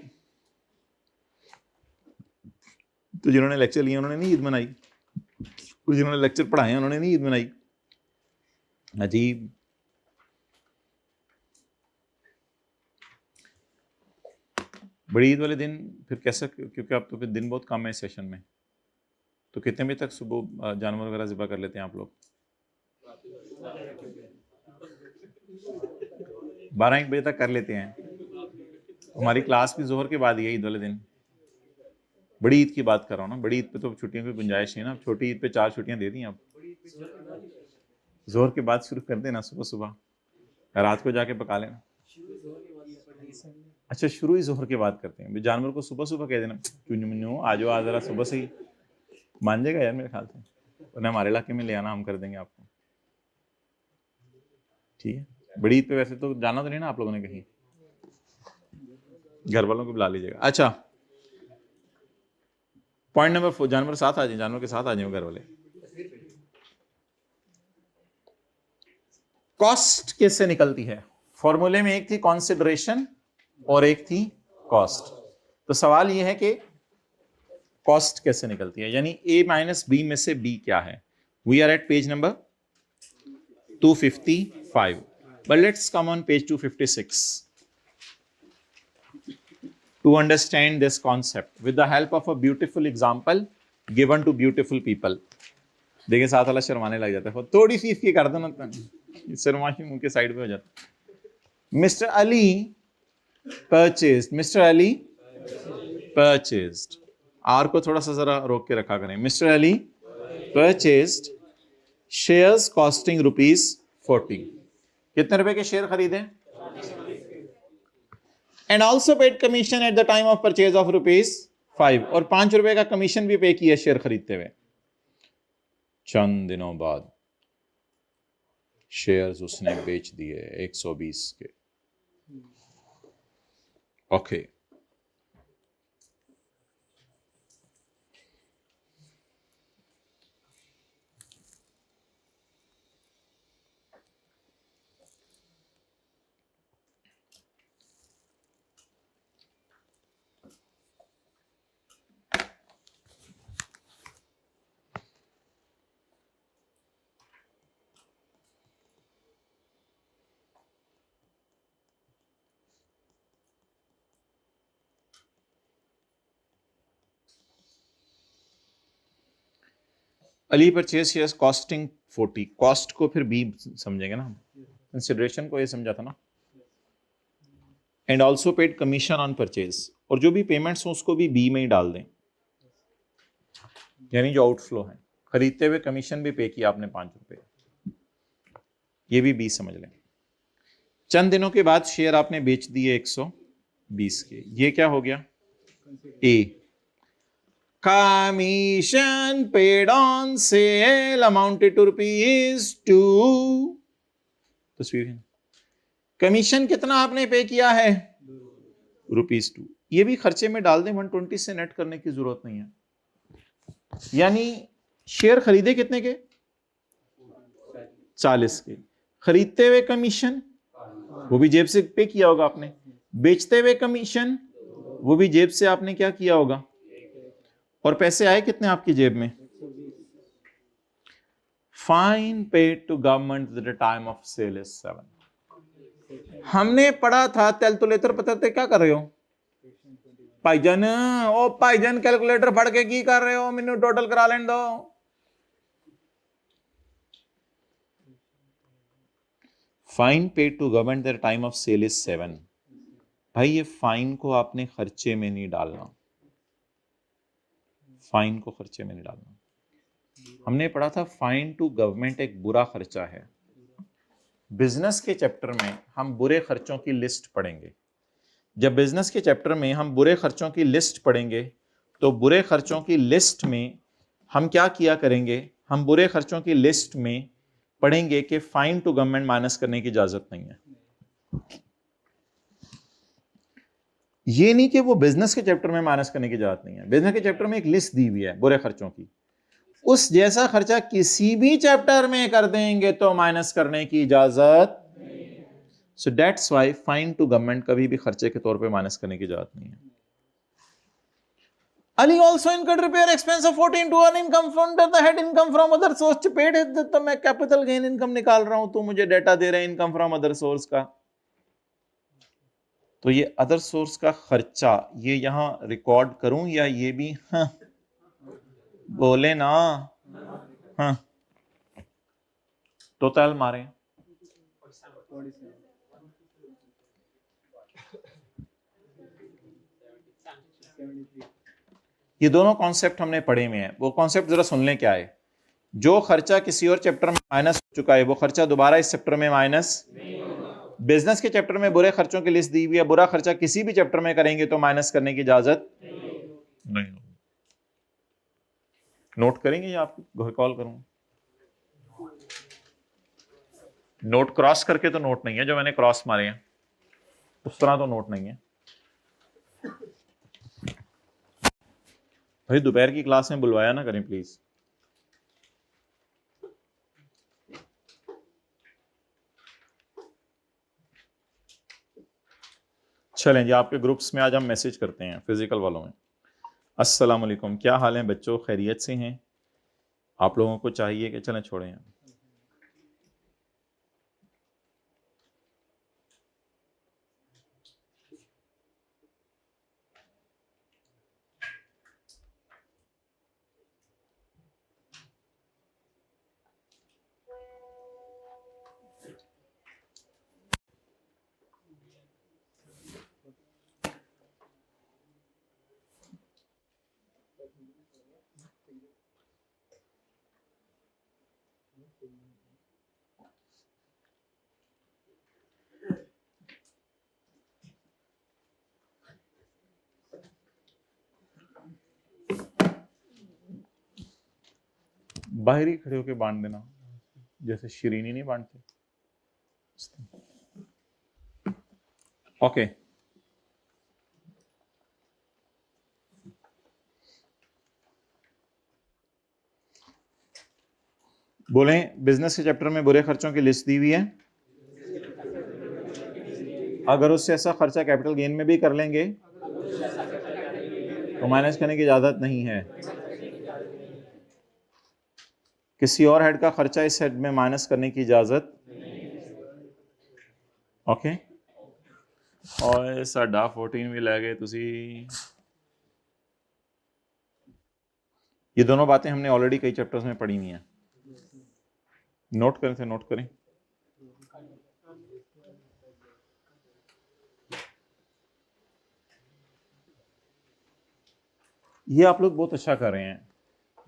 तो जिन्होंने लेक्चर लिए उन्होंने नहीं ईद मनाई? कुछ जिन्होंने लेक्चर पढ़ाए हैं उन्होंने नहीं ईद मनाई। अजीब। बड़ी ईद वाले दिन फिर कैसा, क्योंकि आप तो फिर दिन बहुत कम है इस सेशन में, तो कितने बजे तक सुबह जानवर वगैरह ज़िबा कर लेते हैं आप लोग? 12-1 बजे तक कर लेते हैं। हमारी क्लास भी जोहर के बाद ही है ईद वाले दिन। बड़ी ईद की बात कर रहा हूँ ना, बड़ी ईद पे तो छुट्टियों की गुंजाइश है ना। छोटी ईद पे 4 छुट्टियां दे दी आप। जोहर के बाद शुरू कर देना, सुबह सुबह, रात को जाके पका लेना। अच्छा, शुरू ही जोहर के बाद करते हैं। जानवर को सुबह सुबह कह देना चुन्नू मुन्नू आ जाओ आज जरा सुबह से ही, मान जाएगा यार मेरे ख्याल से, वरना हमारे इलाके में ले आना, हम कर देंगे आपको। ठीक है। बड़ी ईद पे वैसे तो जाना तो नहीं ना आप लोगों ने कहीं, घर वालों को बुला लीजिएगा। अच्छा, पॉइंट नंबर 4, जानवर साथ आ जाए, जानवर के साथ आ जाए घर वाले। कॉस्ट कैसे निकलती है? फॉर्मूले में एक थी कॉन्सिडरेशन और एक थी कॉस्ट। तो सवाल यह है कि कॉस्ट कैसे निकलती है, यानी ए माइनस बी में से बी क्या है। We are at page number 255, but let's come on page 256 to understand this concept with the help of a beautiful example given to beautiful people. देखिए साथ वाला शर्माने लग जाता है, थोड़ी सी इसकी कर दो ना, शर्माशी मुंह के साइड पे हो जाता है। Mister Ali purchased, mister Ali purchased, आर को थोड़ा सा जरा रोक के रखा करें। Mister Ali purchased shares costing ₹40। कितने रुपए के शेयर खरीदे? And also paid commission at the time of purchase of ₹5, और 5 रुपए का कमीशन भी पे किया शेयर खरीदते हुए। चंद दिनों बाद शेयर्स उसने बेच दिए 120 के। Okay, Ali purchase shares costing 40, cost को फिर बी समझेंगे ना, कंसिडरेशन को ये समझा था ना। And also paid commission on purchase, और जो भी पेमेंट्स हो उसको भी बी में ही डाल दें, यानी जो आउटफ्लो है, खरीदते हुए कमीशन भी पे किया आपने 5 रुपए, ये भी बी समझ लें। चंद दिनों के बाद शेयर आपने बेच दिए 120 के, ये क्या हो गया? ए। Commission paid on sale amounted to ₹2। तस्वीर है। कमीशन कितना आपने पे किया है? ₹2। ये भी खर्चे में डाल दें, 120 से नेट करने की जरूरत नहीं है। यानी शेयर खरीदे कितने के? 40 के। खरीदते हुए कमीशन वो भी जेब से पे किया होगा आपने, बेचते हुए कमीशन वो भी जेब से आपने क्या किया होगा, और पैसे आए कितने आपकी जेब में? Fine paid to government at the time of sale is 7। हमने पढ़ा था तेल तो लेतर पता क्या कर रहे हो भाईजान? ओ भाईजान कैलकुलेटर फड़ के की कर रहे हो? मैनू टोटल करा लेने दो। Fine paid to government at the time of sale is 7। भाई ये फाइन को आपने खर्चे में नहीं डालना, फाइन को खर्चे में नहीं डालना। हमने पढ़ा था फाइन टू गवर्नमेंट एक बुरा खर्चा है। बिजनेस के चैप्टर में हम बुरे खर्चों की लिस्ट पढ़ेंगे। जब बिजनेस के चैप्टर में हम बुरे खर्चों की लिस्ट पढ़ेंगे तो बुरे खर्चों की लिस्ट में हम क्या किया करेंगे? हम बुरे खर्चों की लिस्ट में पढ़ेंगे कि फाइन टू गवर्नमेंट माइनस करने की इजाजत नहीं है। ये नहीं कि वो बिजनेस के चैप्टर में माइनस करने की इजाजत नहीं है। बिजनेस के चैप्टर में एक लिस्ट दी हुई है बुरे खर्चों की, उस जैसा खर्चा किसी भी चैप्टर में कर देंगे तो माइनस करने की इजाजत। So that's why fine to government कभी भी खर्चे के तौर पे माइनस करने की इजाजत नहीं है। Ali also incurred repair expense of 14 to earn income from the head income from other source paid है, तो मैं कैपिटल गेन इनकम निकाल रहा हूं, तो मुझे डेटा दे रहा है इनकम फ्रॉम अदर सोर्स का। तो ये अदर सोर्स का खर्चा ये यहां रिकॉर्ड करूं या ये भी? हाँ बोले ना, हाँ टोटल मारे। ये दोनों कॉन्सेप्ट हमने पढ़े हुए हैं, वो कॉन्सेप्ट जरा सुन लें क्या है। जो खर्चा किसी और चैप्टर में माइनस हो चुका है वो खर्चा दोबारा इस चैप्टर में माइनस। बिजनेस के चैप्टर में बुरे खर्चों की लिस्ट दी हुई है, बुरा खर्चा किसी भी चैप्टर में करेंगे तो माइनस करने की इजाजत नहीं। नोट करेंगे या आप कॉल करूं? नोट क्रॉस करके तो नोट नहीं है, जो मैंने क्रॉस मारे हैं उस तरह तो नोट नहीं है भाई। दोपहर की क्लास में बुलवाया ना करें प्लीज। चलें जी, आपके ग्रुप्स में आज हम मैसेज करते हैं फिजिकल वालों में। अस्सलाम वालेकुम, क्या हाल है बच्चों, खैरियत से हैं? आप लोगों को चाहिए कि चलें छोड़ें। बाहर ही खड़े होके बांट देना, जैसे शिरीनी नहीं बांटते। ओके बोलें, बिजनेस के चैप्टर में बुरे खर्चों की लिस्ट दी हुई है। अगर उससे ऐसा खर्चा कैपिटल गेन में भी कर लेंगे तो माइनस करने की इजाजत नहीं है। किसी और हेड का खर्चा इस हेड में माइनस करने की इजाजत। ओके और साडा 14 भी लै गए तुसी। ये दोनों बातें हमने ऑलरेडी कई चैप्टर्स में पढ़ी हुई हैं। नोट करें थे, नोट करें। ये आप लोग बहुत अच्छा कर रहे हैं,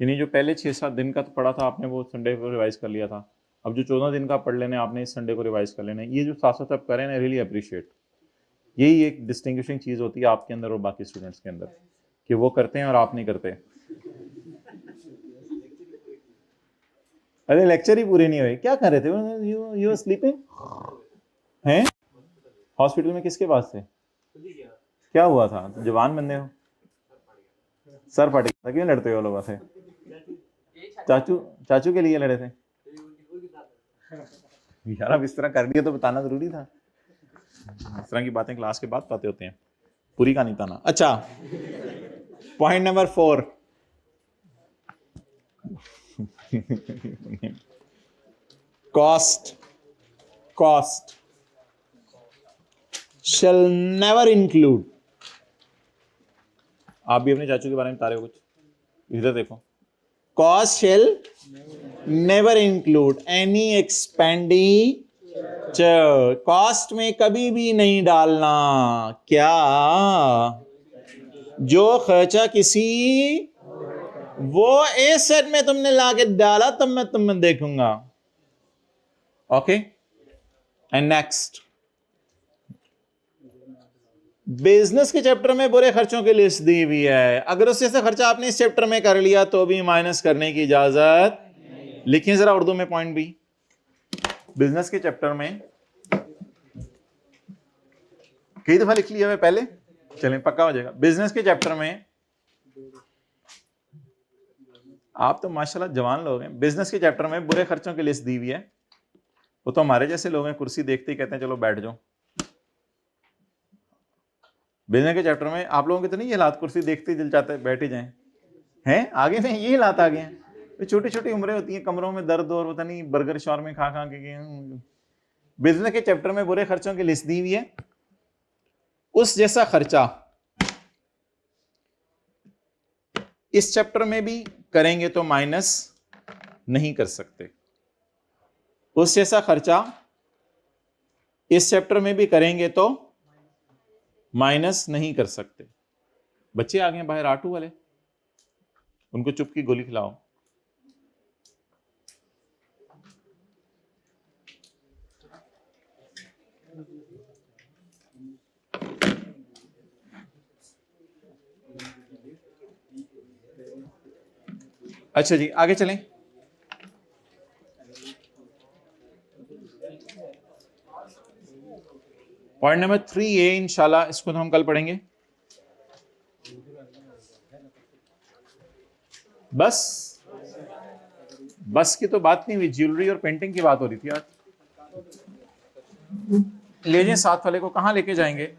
यानी जो पहले 6-7 दिन का तो पढ़ा था आपने वो संडे को रिवाइज कर लिया था। अब जो 14 दिन का पढ़ लेने आपने इस संडे को रिवाइज कर लेना। ये जो साथ साथ आप करें ना, रियली अप्रिशिएट। यही एक डिस्टिंग्विशिंग चीज़ होती है आपके अंदर और बाकी स्टूडेंट्स के अंदर, कि वो करते हैं और आप नहीं करते। अरे लेक्चर ही पूरे नहीं हुए, क्या कर रहे थे? यू स्लीपिंग हैं? हॉस्पिटल में किसके पास थे? क्या हुआ था? जवान बंदे हो, सर फट गया था। क्यों लड़ते हो लोगों से? चाचू के लिए लड़े थे यार? अब इस तरह कर दिया तो बताना जरूरी था। इस तरह की बातें क्लास के बाद पाते होते हैं, पूरी कहानी बताना। अच्छा, point number 4 cost shall never include। आप भी अपने चाचू के बारे में बता रहे हो कुछ, इधर देखो। cost shall never include any expenditure। Cost में कभी भी नहीं डालना क्या? जो खर्चा किसी वो इस सेट में तुमने लाके डाला तब मैं तुम्हें देखूंगा। ओके एंड नेक्स्ट, बिजनेस के चैप्टर में बुरे खर्चों की लिस्ट दी हुई है। अगर उससे ऐसा खर्चा आपने इस चैप्टर में कर लिया तो भी माइनस करने की इजाजत। लिखिए जरा उर्दू में पॉइंट भी। बिजनेस के चैप्टर में कई दफा लिख लिया है पहले, चलें पक्का हो जाएगा। बिजनेस के चैप्टर में आप तो माशाल्लाह जवान लोग हैं। बिजनेस के चैप्टर में बुरे खर्चों की लिस्ट दी हुई है। वो तो हमारे जैसे लोग हैं, कुर्सी देखते ही कहते हैं चलो बैठ जाओ। बिजनेस के चैप्टर में आप लोगों के तो नहीं ये हालात, कुर्सी देखते ही दिल चाहता है बैठे जाएं, हैं आगे नहीं, ये हालात आ गए हैं। तो छोटी छोटी उम्रें होती हैं, कमरों में दर्द और पता नहीं बर्गर शॉर्मे खा खा के गए। बिजनेस के चैप्टर में बुरे खर्चों की लिस्ट दी हुई है, उस जैसा खर्चा इस चैप्टर में भी करेंगे तो माइनस नहीं कर सकते, उस जैसा खर्चा इस चैप्टर में भी करेंगे तो माइनस नहीं कर सकते। बच्चे आ गए बाहर आटू वाले, उनको चुप की गोली खिलाओ। अच्छा जी आगे चलें। पॉइंट नंबर 3A इंशाल्लाह इसको तो हम कल पढ़ेंगे। बस की तो बात नहीं हुई, ज्वेलरी और पेंटिंग की बात हो रही थी आज। ले जाएं साथ वाले को, कहाँ लेके जाएंगे?